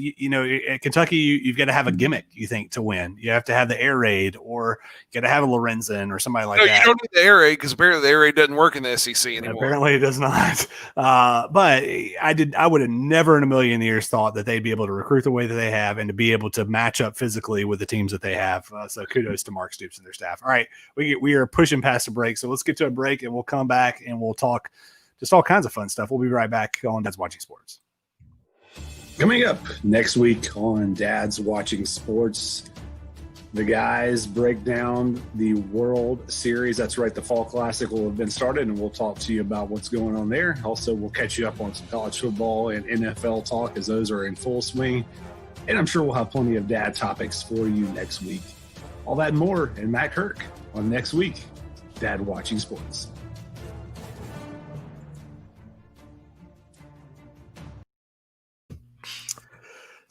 At Kentucky, you've got to have a gimmick, you think, to win. You have to have the air raid, or you got to have a Lorenzen or somebody like that. You don't need the air raid because apparently the air raid doesn't work in the SEC anymore. Apparently it does not. But I would have never in a million years thought that they'd be able to recruit the way that they have and to be able to match up physically with the teams that they have. So kudos to Mark Stoops and their staff. All right, we are pushing past the break, so let's get to a break and we'll come back and we'll talk just all kinds of fun stuff. We'll be right back on Dad's Watching Sports. Coming up next week on Dad's Watching Sports, the guys break down the World Series. That's right, the Fall Classic will have been started, and we'll talk to you about what's going on there. Also, we'll catch you up on some college football and NFL talk as those are in full swing. And I'm sure we'll have plenty of dad topics for you next week. All that and more, and Matt Kirk on next week, Dad Watching Sports.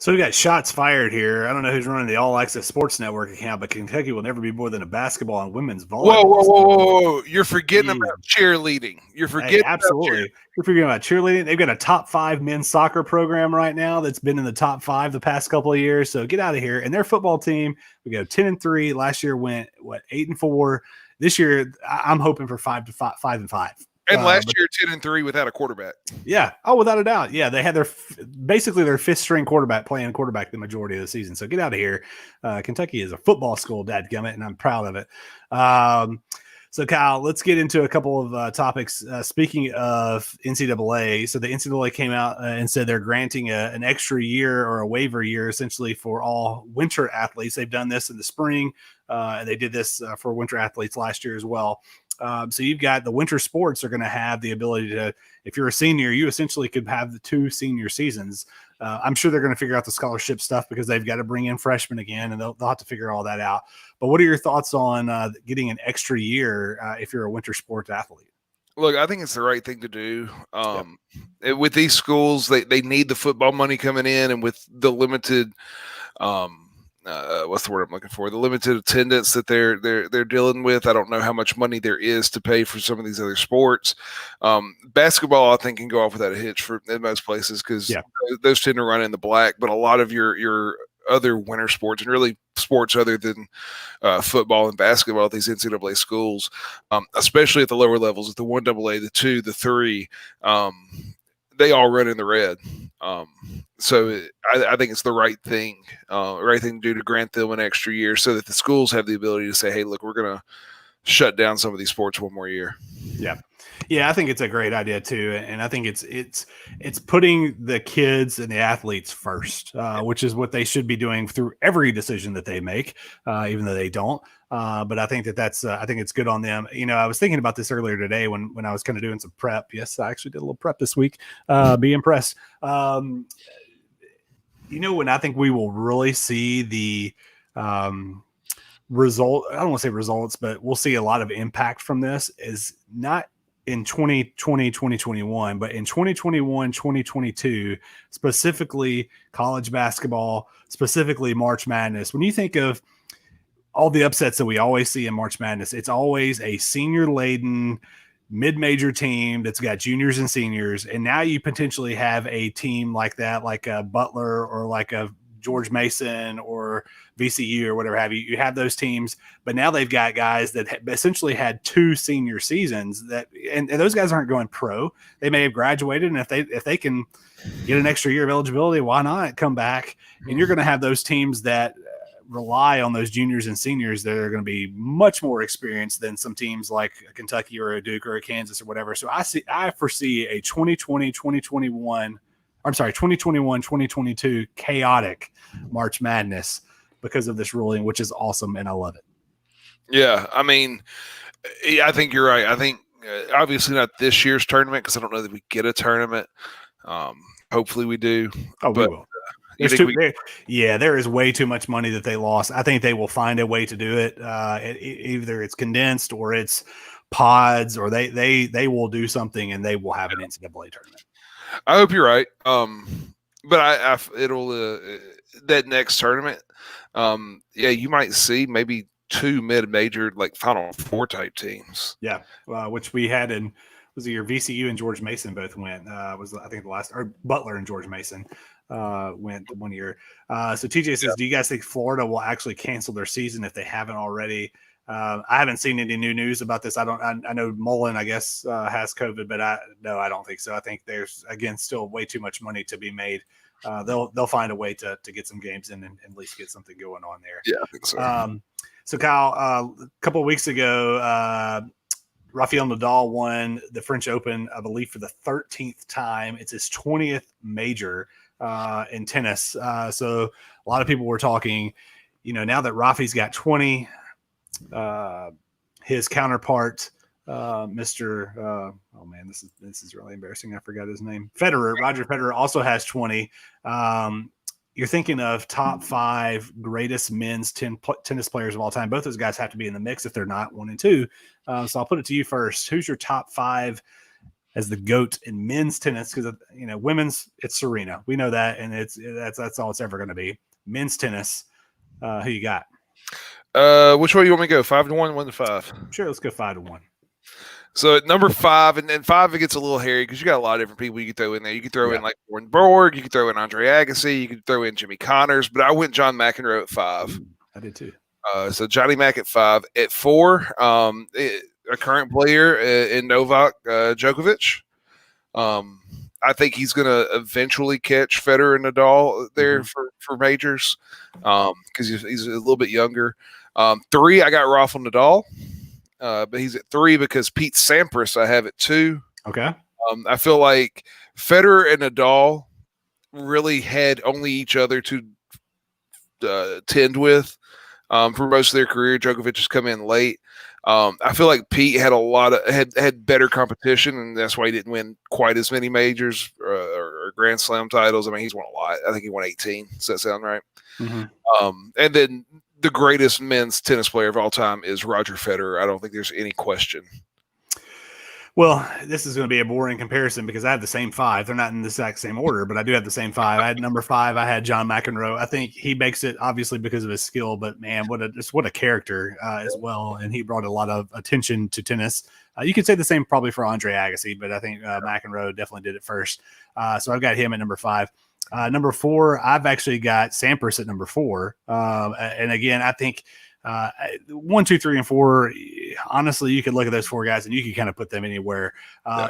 So we got shots fired here. I don't know who's running the All Access Sports Network account, but Kentucky will never be more than a basketball and women's volleyball. Whoa. You're forgetting about cheerleading. You're forgetting absolutely. You're forgetting about cheerleading. They've got a top 5 men's soccer program right now that's been in the top 5 the past couple of years. So get out of here. And their football team, we go 10-3. Last year went 8-4. This year, I'm hoping for 5-5. And last year, 10-3 without a quarterback. Yeah. Oh, without a doubt. Yeah. They had basically their 5th string quarterback playing quarterback the majority of the season. So get out of here. Kentucky is a football school, dadgummit, and I'm proud of it. So Kyle, let's get into a couple of topics. Speaking of NCAA, so the NCAA came out and said they're granting an extra year or a waiver year essentially for all winter athletes. They've done this in the spring. And they did this for winter athletes last year as well. So you've got the winter sports are going to have the ability to, if you're a senior, you essentially could have the 2 senior seasons. I'm sure they're going to figure out the scholarship stuff because they've got to bring in freshmen again, and they'll have to figure all that out. But what are your thoughts on getting an extra year if you're a winter sports athlete? Look, I think it's the right thing to do. With these schools, they need the football money coming in, and with the limited what's the word I'm looking for? The limited attendance that they're dealing with. I don't know how much money there is to pay for some of these other sports. Basketball, I think, can go off without a hitch in most places because those tend to run in the black. But a lot of your other winter sports and really sports other than football and basketball at these NCAA schools, especially at the lower levels, at the 1AA, the 2, the 3, they all run in the red. So I think it's the right thing to do to grant them an extra year so that the schools have the ability to say, hey, look, we're going to shut down some of these sports one more year. Yeah, I think it's a great idea too, and I think it's putting the kids and the athletes first, which is what they should be doing through every decision that they make, even though they don't. But I think that's I think it's good on them. You know, I was thinking about this earlier today when I was kind of doing some prep. Yes, I actually did a little prep this week. Be impressed. You know, when I think we will really see the result, I don't want to say results, but we'll see a lot of impact from this is not in 2020, 2021, but in 2021, 2022, specifically college basketball, specifically March Madness. When you think of all the upsets that we always see in March Madness, it's always a senior-laden mid-major team that's got juniors and seniors, and now you potentially have a team like that, like a Butler or like a George Mason or VCU or whatever have you. You have those teams, but now they've got guys that essentially had 2 senior seasons that, and those guys aren't going pro. They may have graduated, and if they can get an extra year of eligibility, why not come back? And you're going to have those teams that rely on those juniors and seniors that are going to be much more experienced than some teams like a Kentucky or a Duke or a Kansas or whatever. So I foresee a 2021-2022 chaotic March Madness because of this ruling, which is awesome, and I love it. Yeah, I mean, I think you're right. I think obviously not this year's tournament because I don't know that we get a tournament. Hopefully we do. Oh, we will. There is way too much money that they lost. I think they will find a way to do it. Either it's condensed or it's pods, or they will do something and they will have an NCAA tournament. I hope you're right. But it'll that next tournament. You might see maybe 2 mid-major like Final Four type teams. Yeah, which we had in was it your VCU and George Mason both went. Was I think the last, or Butler and George Mason went 1 year. So TJ says, do you guys think Florida will actually cancel their season if they haven't already? I haven't seen any new news about this. I know Mullen, I guess, has COVID, but I don't think so. I think there's, again, still way too much money to be made. They'll find a way to get some games in and at least get something going on there. Yeah, I think so. So Kyle, a couple of weeks ago, Rafael Nadal won the French Open, I believe, for the 13th time. It's his 20th major in tennis. So a lot of people were talking, now that Rafi's got 20, his counterpart, Mr. This is really embarrassing. I forgot his name. Roger Federer also has 20. You're thinking of top 5 greatest men's tennis players of all time. Both those guys have to be in the mix if they're not 1 and 2. So I'll put it to you first. Who's your top 5 as the GOAT in men's tennis, because women's, it's Serena. We know that, and that's all it's ever going to be. Men's tennis, who you got? Which way you want me to go? 5-1, 1-5. Sure, let's go 5-1. So at number 5, and then 5 it gets a little hairy because you got a lot of different people you could throw in there. You could throw in like Warren Borg, you could throw in Andre Agassi, you could throw in Jimmy Connors, but I went John McEnroe at 5. I did too. So Johnny Mac at 5. At 4, a current player in Novak Djokovic. I think he's going to eventually catch Federer and Nadal there for majors because he's a little bit younger. 3, I got Rafael Nadal. But he's at 3 because Pete Sampras I have at 2. Okay. I feel like Federer and Nadal really had only each other to tend with for most of their career. Djokovic has come in late. I feel like Pete had had better competition, and that's why he didn't win quite as many majors or Grand Slam titles. I mean, he's won a lot. I think he won 18. Does that sound right? And then the greatest men's tennis player of all time is Roger Federer. I don't think there's any question. Well, this is going to be a boring comparison because I have the same 5. They're not in the exact same order, but I do have the same 5. I had number 5. I had John McEnroe. I think he makes it obviously because of his skill, but man, what a character as well. And he brought a lot of attention to tennis. You could say the same probably for Andre Agassi, but I think McEnroe definitely did it first. So I've got him at number 5. Number 4, I've actually got Sampras at number 4. And again, I think 1, 2, 3, and 4, honestly, you could look at those 4 guys and you can kind of put them anywhere.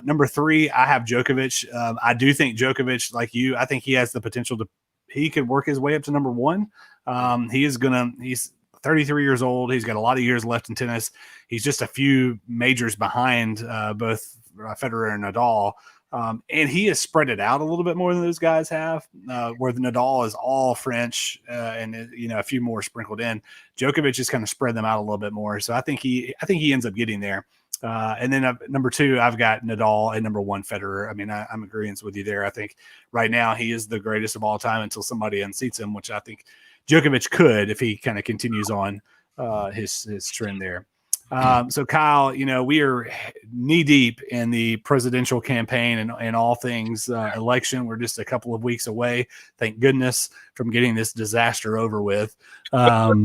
Number 3, I have Djokovic. I do think Djokovic, like you, I think he has the potential he could work his way up to number 1. He's 33 years old. He's got a lot of years left in tennis. He's just a few majors behind both Federer and Nadal. And he has spread it out a little bit more than those guys have, where the Nadal is all French and a few more sprinkled in. Djokovic has kind of spread them out a little bit more, so I think he ends up getting there. And then number 2, I've got Nadal, and number 1, Federer. I mean, I'm agreeing with you there. I think right now he is the greatest of all time until somebody unseats him, which I think Djokovic could if he kind of continues on his trend there. So Kyle, we are knee deep in the presidential campaign and all things election. We're just a couple of weeks away, thank goodness, from getting this disaster over with. But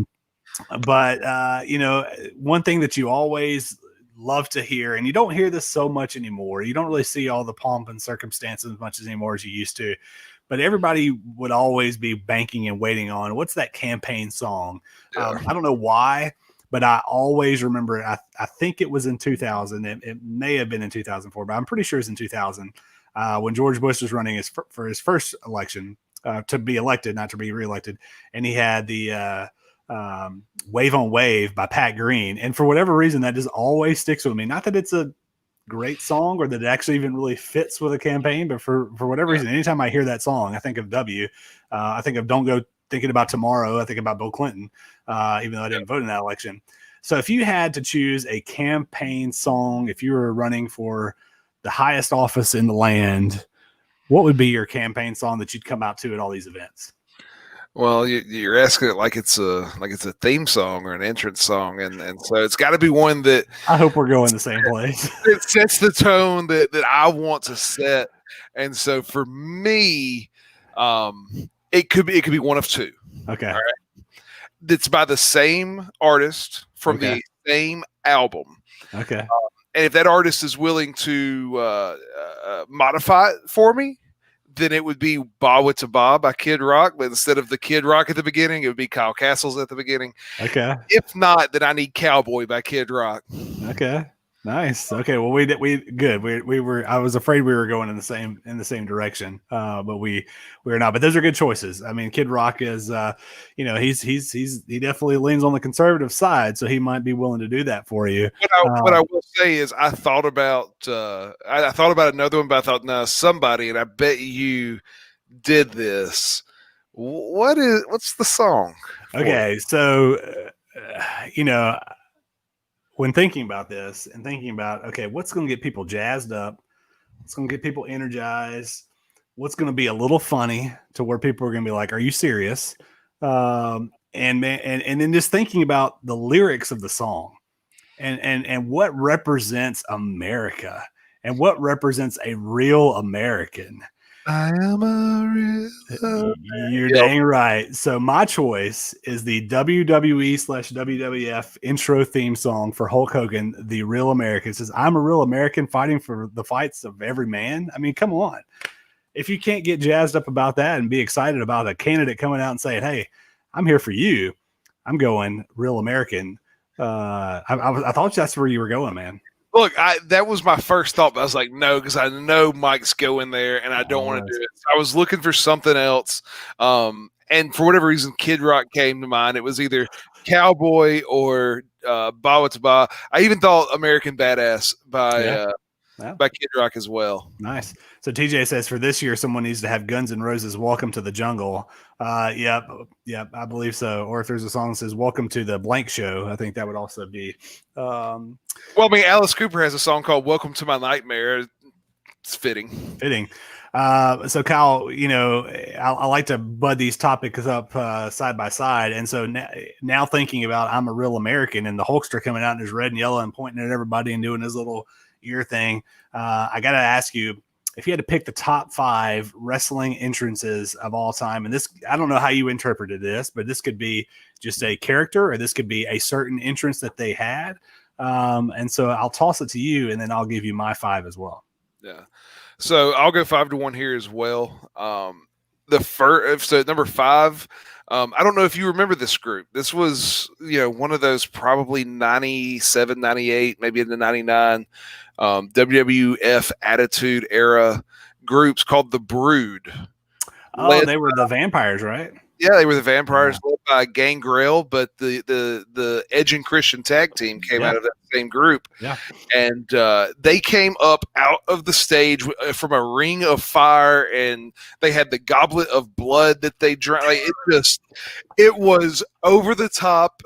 one thing that you always love to hear, and you don't hear this so much anymore. You don't really see all the pomp and circumstances as much anymore as you used to. But everybody would always be banking and waiting on, what's that campaign song? I don't know why, but I always remember, I think it was in 2000. It may have been in 2004, but I'm pretty sure it's in 2000 when George Bush was running for his first election to be elected, not to be reelected. And he had the Wave on Wave by Pat Green. And for whatever reason, that just always sticks with me. Not that it's a great song or that it actually even really fits with a campaign, but for whatever reason, anytime I hear that song, I think of I think of Don't Go Thinking About Tomorrow. I think about Bill Clinton, even though I didn't vote in that election. So if you had to choose a campaign song, if you were running for the highest office in the land, what would be your campaign song that you'd come out to at all these events? Well, you're asking it like it's a theme song or an entrance song, and so it's got to be one that I hope we're going the same place. It sets the tone that I want to set, and so for me, it could be one of 2. Okay, all right? That's by the same artist from the same album. Okay, and if that artist is willing to modify it for me, then it would be Ba Wit'a Ba by Kid Rock, but instead of the Kid Rock at the beginning, it would be Kyle Castles at the beginning. Okay. If not, then I need Cowboy by Kid Rock. Okay. Nice. Okay. Well, we good. We were. I was afraid we were going in the same direction, but we were not. But those are good choices. I mean, Kid Rock is, he definitely leans on the conservative side, so he might be willing to do that for you. What I will say is, I thought about another one, but I thought, no, somebody, and I bet you did this. What's the song? Okay, so when thinking about this and thinking about, okay, what's going to get people jazzed up? What's going to get people energized? What's going to be a little funny to where people are going to be like, are you serious? And then just thinking about the lyrics of the song and what represents America And what represents a real American? I am a real. You're dang right. So my choice is the WWE/WWF intro theme song for Hulk Hogan, The Real American. It says, I'm a real American fighting for the fights of every man. I mean, come on. If you can't get jazzed up about that and be excited about a candidate coming out and saying, hey, I'm here for you, I'm going Real American. I thought that's where you were going, man. Look, that was my first thought, but I was like, no, because I know Mike's going there, and I don't want to do it. So I was looking for something else, and for whatever reason, Kid Rock came to mind. It was either Cowboy or Bawa Taba. I even thought American Badass by Kid Rock as well. Nice. So TJ says for this year, someone needs to have Guns N' Roses' "Welcome to the Jungle." Yep, I believe so. Or if there's a song that says "Welcome to the Blank Show," I think that would also be. Well, I mean, Alice Cooper has a song called "Welcome to My Nightmare." It's fitting. So Kyle, I like to bud these topics up side by side, and so now thinking about I'm a Real American and the Hulkster coming out in his red and yellow and pointing at everybody and doing his little ear thing. I got to ask you, if you had to pick the top 5 wrestling entrances of all time, and this, I don't know how you interpreted this, but this could be just a character or this could be a certain entrance that they had. And so I'll toss it to you and then I'll give you my 5 as well. Yeah. So I'll go 5-1 here as well. So number 5, I don't know if you remember this group. This was, one of those probably 97, 98, maybe into 99 WWF Attitude Era groups called the Brood. They were the vampires, right? Yeah, they were the vampires led by Gangrel, but the Edge and Christian tag team came out of that same group. Yeah. And they came up out of the stage from a ring of fire, and they had the goblet of blood that they drank. Like, it was over the top,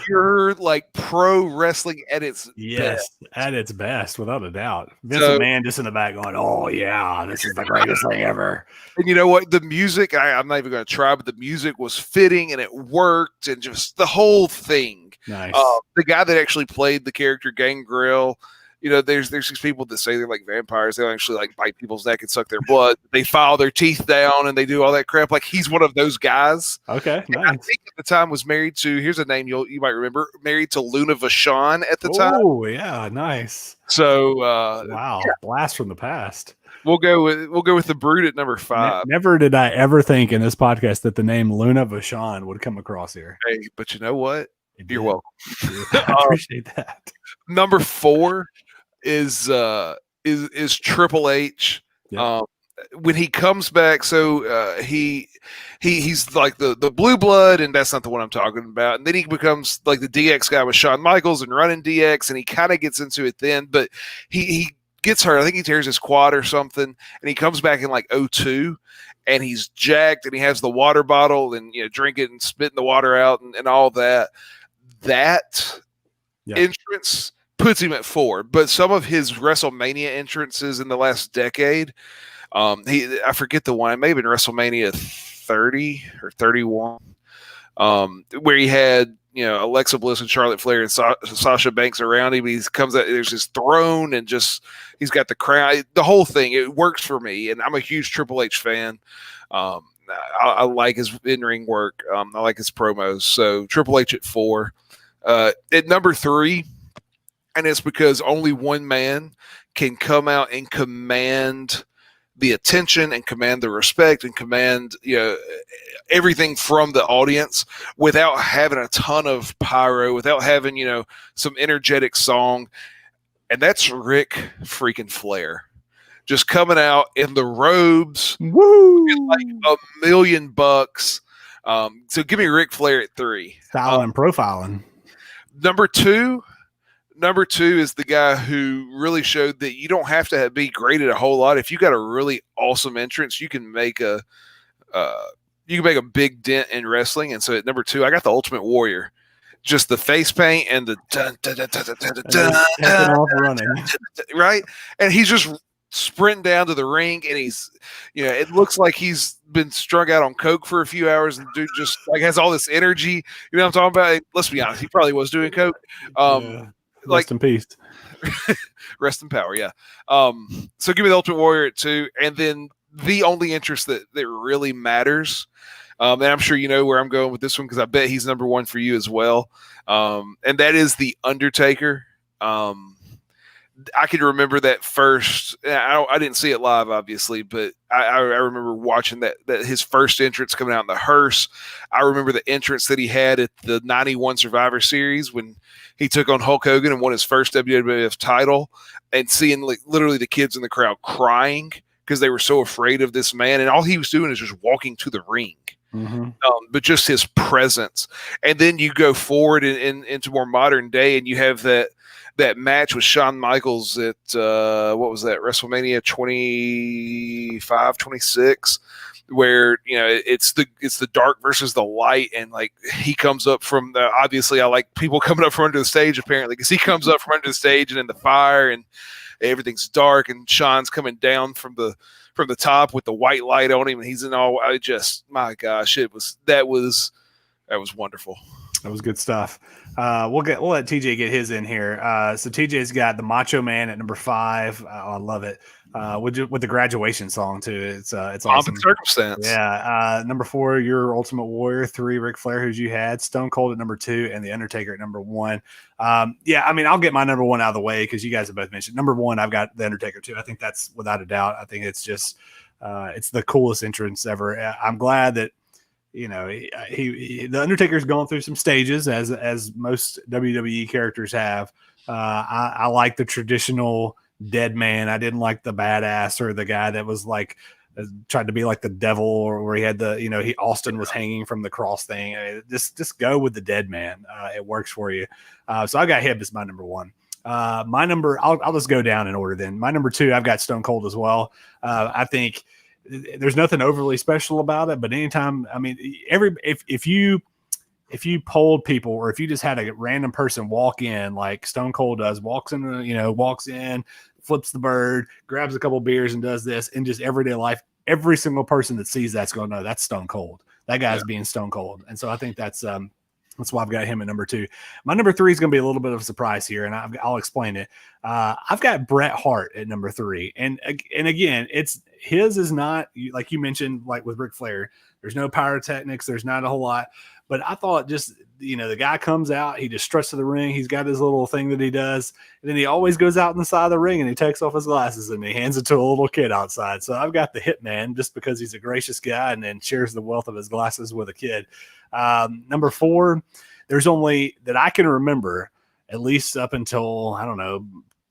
pure like pro wrestling at its best. At its best, without a doubt. Vince McMahon just in the back going, "Oh yeah, this is the greatest thing ever." And you know what? The music, I'm not even going to try, but the music was fitting and it worked, and just the whole thing. Nice. The guy that actually played the character Gangrel, there's these people that say they're like vampires. They don't actually like bite people's neck and suck their blood. They file their teeth down and they do all that crap. Like, he's one of those guys. Okay, nice. I think at the time was married to, here's a name you might remember, married to Luna Vachon at the time. Oh yeah, nice. So wow, blast from the past. We'll go with the Brood at number 5. Never did I ever think in this podcast that the name Luna Vachon would come across here. Hey, but you know what? You're welcome. I appreciate that. Number 4 is Triple H. Yep. When he comes back, so he's like the blue blood, and that's not the one I'm talking about. And then he becomes like the DX guy with Shawn Michaels and running DX, and he kind of gets into it then, but he gets hurt. I think he tears his quad or something, and he comes back in like 2002, and he's jacked, and he has the water bottle, and drink it and spitting the water out and all that. That entrance puts him at 4, but some of his WrestleMania entrances in the last decade, I forget the one, it may have been WrestleMania 30 or 31, where he had Alexa Bliss and Charlotte Flair and Sasha Banks around him. He comes out, there's his throne, and just he's got the crown, the whole thing. It works for me, and I'm a huge Triple H fan. I like his in-ring work. I like his promos. So Triple H at 4. At number 3, and it's because only one man can come out and command the attention and command the respect and command everything from the audience without having a ton of pyro, without having some energetic song, and that's Ric freaking Flair. Just coming out in the robes, woo, like $1 million. So give me Ric Flair at 3. Styling and profiling. Number two is the guy who really showed that you don't have to be great at a whole lot. If you got a really awesome entrance, you can make a big dent in wrestling. And so at number 2, I got the Ultimate Warrior. Just the face paint and the right, and he's just sprinting down to the ring, and he's, it looks like he's been strung out on coke for a few hours, and dude just like has all this energy. You know what I'm talking about? Let's be honest, he probably was doing coke. Rest in peace. Rest in power, yeah. So give me the Ultimate Warrior at 2, and then the only interest that really matters, and I'm sure you know where I'm going with this one because I bet he's number 1 for you as well, and that is the Undertaker. I can remember that first. I didn't see it live, obviously, but I remember watching that his first entrance coming out in the hearse. I remember the entrance that he had at the '91 Survivor Series when he took on Hulk Hogan and won his first WWF title, and seeing literally the kids in the crowd crying because they were so afraid of this man, and all he was doing is just walking to the ring. Mm-hmm. But just his presence, and then you go forward into more modern day, and you have that match with Shawn Michaels at what was that, WrestleMania 25, 26, where it's the dark versus the light, and like he comes up from the, obviously I like people coming up from under the stage apparently because he comes up from under the stage and in the fire and everything's dark, and Shawn's coming down from the top with the white light on him, and he's in all. My gosh, that was wonderful. That was good stuff. We'll let TJ get his in here. So TJ's got the Macho Man at number 5. I love it. With the graduation song too. It's awesome. Circumstance. Yeah. Number 4, your Ultimate Warrior. 3, Ric Flair, who's you had. Stone Cold at number 2, and the Undertaker at number 1. Yeah, I mean, I'll get my number 1 out of the way because you guys have both mentioned number 1. I've got the Undertaker too. I think that's without a doubt. I think it's just it's the coolest entrance ever. I'm glad that. The Undertaker's gone through some stages as most WWE characters have. I like the traditional dead man. I didn't like the badass or the guy that was like tried to be like the devil, or where he had Austin was hanging from the cross thing. I mean, just go with the dead man. It works for you. So I got him as my number 1. My number, I'll just go down in order then. My number 2, I've got Stone Cold as well. I think there's nothing overly special about it, but anytime, I mean, if you polled people, or if you just had a random person walk in like Stone Cold does, walks in, flips the bird, grabs a couple beers and does this in just everyday life, every single person that sees that's going to know that's Stone Cold. That guy's being Stone Cold. And so I think that's why I've got him at number 2. My number 3 is going to be a little bit of a surprise here, and I'll explain it. I've got Bret Hart at number 3, and again, his is not like you mentioned, like with Ric Flair. There's no pyrotechnics. There's not a whole lot. But I thought just, the guy comes out, he just struts to the ring. He's got his little thing that he does. And then he always goes out on the side of the ring and he takes off his glasses and he hands it to a little kid outside. So I've got the Hitman just because he's a gracious guy and then shares the wealth of his glasses with a kid. Number 4, there's only that I can remember, at least up until, I don't know,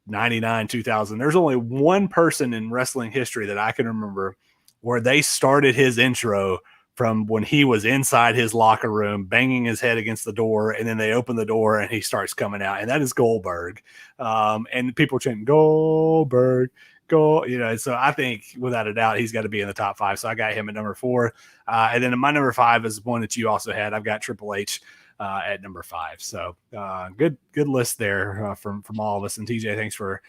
99, 2000. There's only one person in wrestling history that I can remember where they started his intro from when he was inside his locker room, banging his head against the door, and then they open the door and he starts coming out, and that is Goldberg. And people chanting Goldberg, go, so I think without a doubt he's got to be in the top 5. So I got him at number 4. And then my number 5 is one that you also had. I've got Triple H at number 5. So good list there from all of us. And TJ, thanks for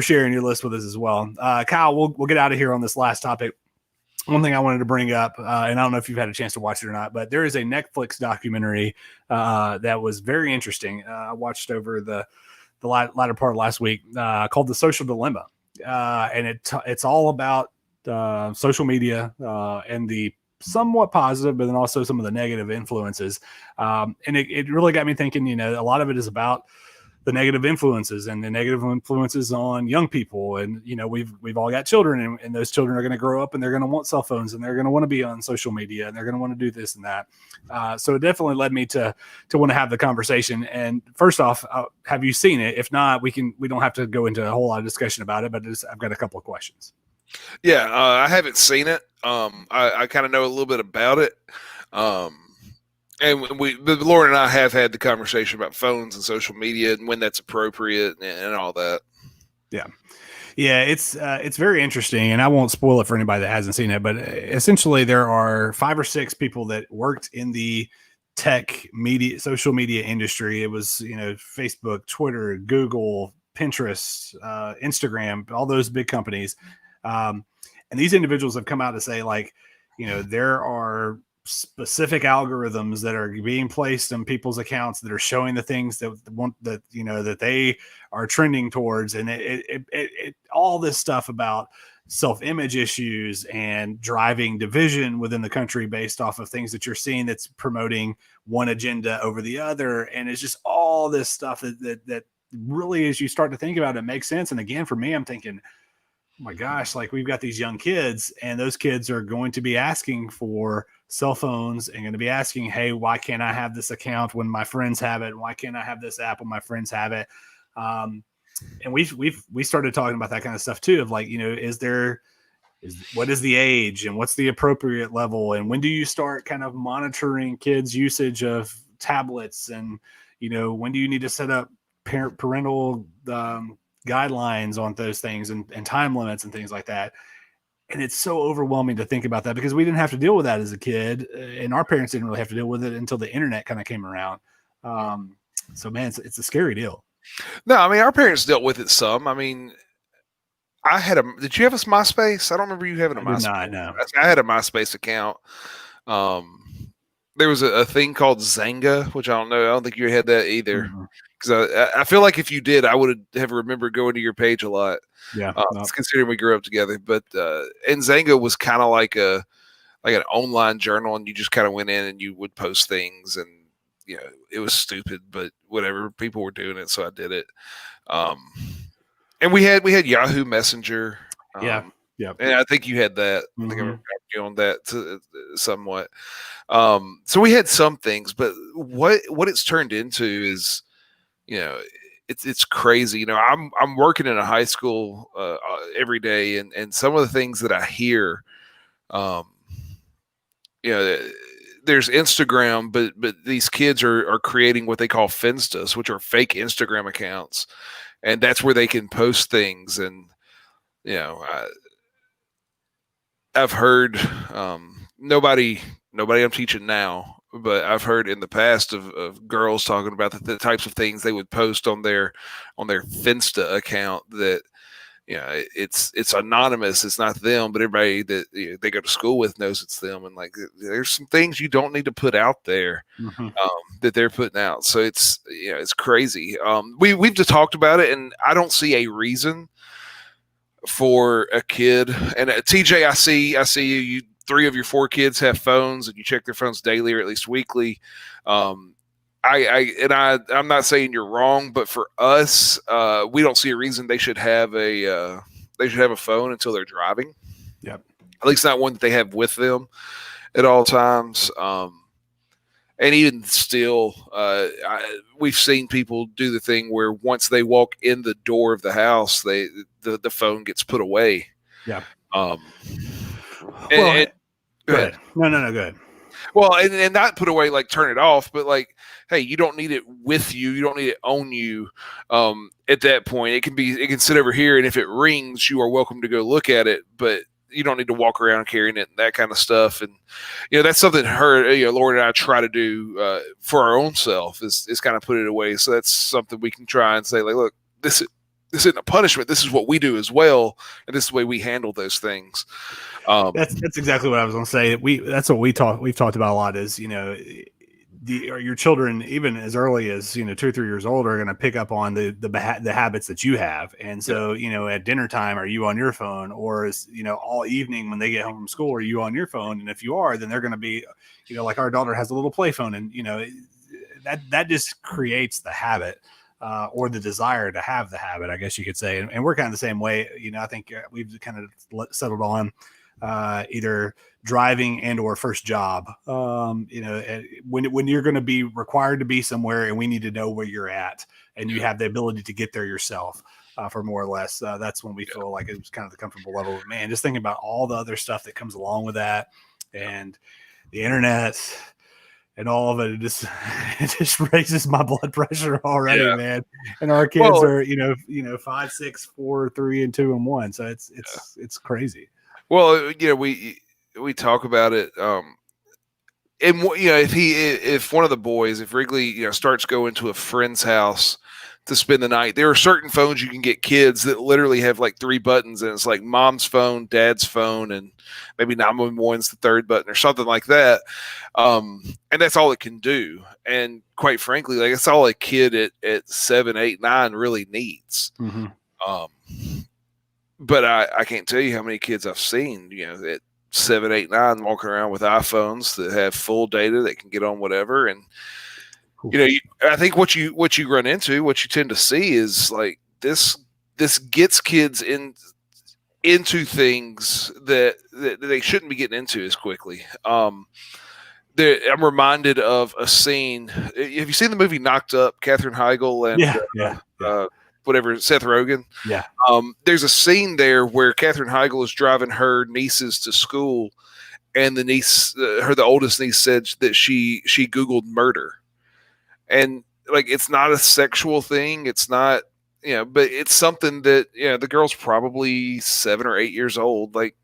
sharing your list with us as well. Kyle, we'll get out of here on this last topic. One thing I wanted to bring up, and I don't know if you've had a chance to watch it or not, but there is a Netflix documentary that was very interesting. I watched over the latter part of last week called The Social Dilemma. And it's all about social media and the somewhat positive, but then also some of the negative influences. And it really got me thinking, a lot of it is about the negative influences and the negative influences on young people. And, we've all got children, and those children are going to grow up and they're going to want cell phones and they're going to want to be on social media and they're going to want to do this and that. So it definitely led me to want to have the conversation. And first off, have you seen it? If not, we don't have to go into a whole lot of discussion about it, but I've got a couple of questions. Yeah. I haven't seen it. I kind of know a little bit about it. And Lauren and I have had the conversation about phones and social media and when that's appropriate and all that. Yeah. Yeah, it's very interesting, and I won't spoil it for anybody that hasn't seen it, but essentially there are 5 or 6 people that worked in the tech media, social media industry. It was, Facebook, Twitter, Google, Pinterest, Instagram, all those big companies. And these individuals have come out to say, like, there are specific algorithms that are being placed on people's accounts that are showing the things that they are trending towards, and it all this stuff about self-image issues and driving division within the country based off of things that you're seeing that's promoting one agenda over the other. And it's just all this stuff that really, as you start to think about it, makes sense. And again, for me, I'm thinking, oh my gosh, like we've got these young kids, and those kids are going to be asking for cell phones and going to be asking, hey, why can't I have this account when my friends have it? Why can't I have this app when my friends have it? And we started talking about that kind of stuff too, of like, what is the age and what's the appropriate level, and when do you start kind of monitoring kids' usage of tablets, and when do you need to set up parental guidelines on those things, and time limits and things like that. And it's so overwhelming to think about that, because we didn't have to deal with that as a kid, and our parents didn't really have to deal with it until the internet kind of came around. So man, it's a scary deal. No, I mean, our parents dealt with it some. I mean, did you have a MySpace? I don't remember you having a MySpace. Not, no. I had a MySpace account. There was a thing called Zanga, which I don't think you had that either. Because I feel like if you did, I would have remembered going to your page a lot. Yeah. Considering we grew up together. But and Zanga was kind of like an online journal, and you just kind of went in and you would post things, and it was stupid, but whatever, people were doing it, so I did it. And we had Yahoo Messenger. Yeah. And I think you had that. I think I remember you on that somewhat. So we had some things, but what it's turned into is, it's crazy. I'm working in a high school every day, and some of the things that I hear, there's Instagram, but these kids are creating what they call Finstas, which are fake Instagram accounts, and that's where they can post things. And I've heard nobody I'm teaching now, but I've heard in the past of girls talking about the types of things they would post on their Finsta account that it's anonymous, it's not them, but everybody that they go to school with knows it's them. And like, there's some things you don't need to put out there that they're putting out. So it's crazy. We've just talked about it, and I don't see a reason for a kid. And TJ, I see you 3 of your 4 kids have phones, and you check their phones daily or at least weekly. I'm not saying you're wrong, but for us, we don't see a reason they should have a phone until they're driving. Yep. At least not one that they have with them at all times. And even still, we've seen people do the thing where once they walk in the door of the house, the phone gets put away. Yeah. Go ahead. No, go ahead. Well, and not put away like turn it off, but like, hey, you don't need it with you. You don't need it on you. At that point, it can sit over here, and if it rings, you are welcome to go look at it, but you don't need to walk around carrying it and that kind of stuff. And that's something Lauren and I try to do for our own self is kind of put it away. So that's something we can try and say, like, look, this isn't a punishment. This is what we do as well, and this is the way we handle those things. That's exactly what I was going to say. That's what we've talked about a lot. Is your children, even as early as 2 or 3 years old, are going to pick up on the habits that you have. And so at dinner time, are you on your phone, or is all evening when they get home from school, are you on your phone? And if you are, then they're going to be like our daughter has a little play phone, and that just creates the habit. Or the desire to have the habit, I guess you could say. And we're kind of the same way. I think we've kind of settled on either driving and or first job. When you're going to be required to be somewhere and we need to know where you're at, and you have the ability to get there yourself for more or less, that's when we feel like it was kind of the comfortable level. But man, just thinking about all the other stuff that comes along with that, and the internet and all of it just raises my blood pressure already, man. And our kids are, 5, 6, 4, 3, and 2, and 1. So it's crazy. Well, we talk about it. And if one of the boys, if Wrigley, starts going to a friend's house to spend the night. There are certain phones you can get kids that literally have like 3 buttons, and it's like mom's phone, dad's phone, and maybe 911's the third button or something like that. And that's all it can do. And quite frankly, like that's all a kid at 7, 8, 9 really needs. Mm-hmm. But I can't tell you how many kids I've seen, at 7, 8, 9 walking around with iPhones that have full data that can get on whatever. And I think what you run into, what you tend to see is like this gets kids into things that they shouldn't be getting into as quickly. I'm reminded of a scene. Have you seen the movie Knocked Up? Katherine Heigl and whatever, Seth Rogen. Yeah. There's a scene there where Katherine Heigl is driving her nieces to school, and the niece, the oldest niece, said that she Googled murder. And like, it's not a sexual thing. It's not, but it's something that, the girl's probably 7 or 8 years old. Like,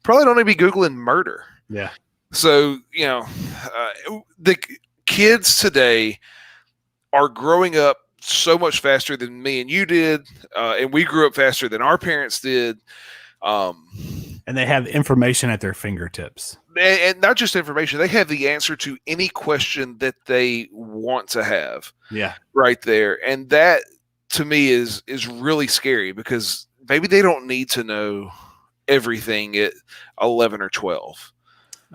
probably don't even be Googling murder. Yeah. So, the kids today are growing up so much faster than me and you did. And we grew up faster than our parents did. And they have information at their fingertips. And not just information, they have the answer to any question that they want to have. Yeah. Right there. And that to me is really scary, because maybe they don't need to know everything at 11 or 12.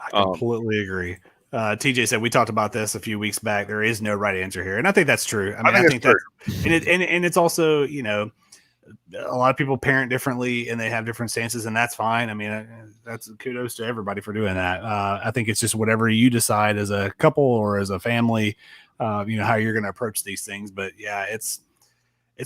I completely agree. TJ said we talked about this a few weeks back. There is no right answer here, and I think that's true. I think that's and it's also, a lot of people parent differently and they have different stances, and that's fine. I mean, that's kudos to everybody for doing that. I think it's just whatever you decide as a couple or as a family, how you're going to approach these things. But yeah, it's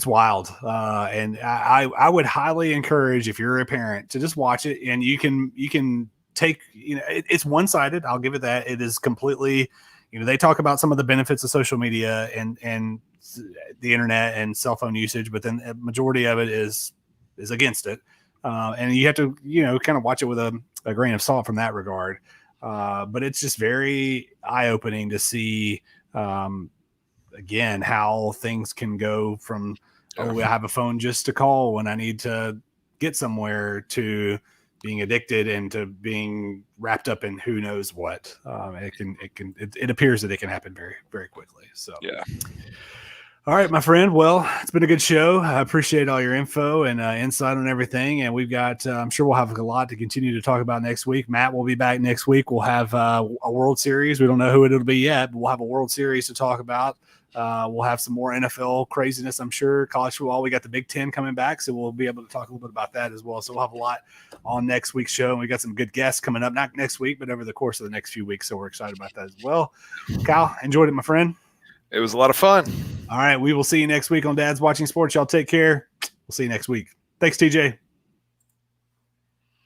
wild. And I would highly encourage, if you're a parent, to just watch it, and you can take, it's one-sided. I'll give it that. It is completely, they talk about some of the benefits of social media and the internet and cell phone usage, but then a majority of it is against it. And you have to, kind of watch it with a grain of salt from that regard. But it's just very eye-opening to see, again, how things can go from, I have a phone just to call when I need to get somewhere, to being addicted and to being wrapped up in who knows what. It appears that it can happen very, very quickly. So, yeah. All right, my friend. Well, it's been a good show. I appreciate all your info and insight on everything. And we've got, I'm sure we'll have a lot to continue to talk about next week. Matt will be back next week. We'll have a World Series. We don't know who it'll be yet, but we'll have a World Series to talk about. We'll have some more NFL craziness, I'm sure. College football, we got the Big Ten coming back, so we'll be able to talk a little bit about that as well. So we'll have a lot on next week's show, and we got some good guests coming up, not next week, but over the course of the next few weeks. So we're excited about that as well. Kyle, enjoyed it, my friend. It was a lot of fun. All right, we will see you next week on Dad's Watching Sports. Y'all take care. We'll see you next week. Thanks, TJ.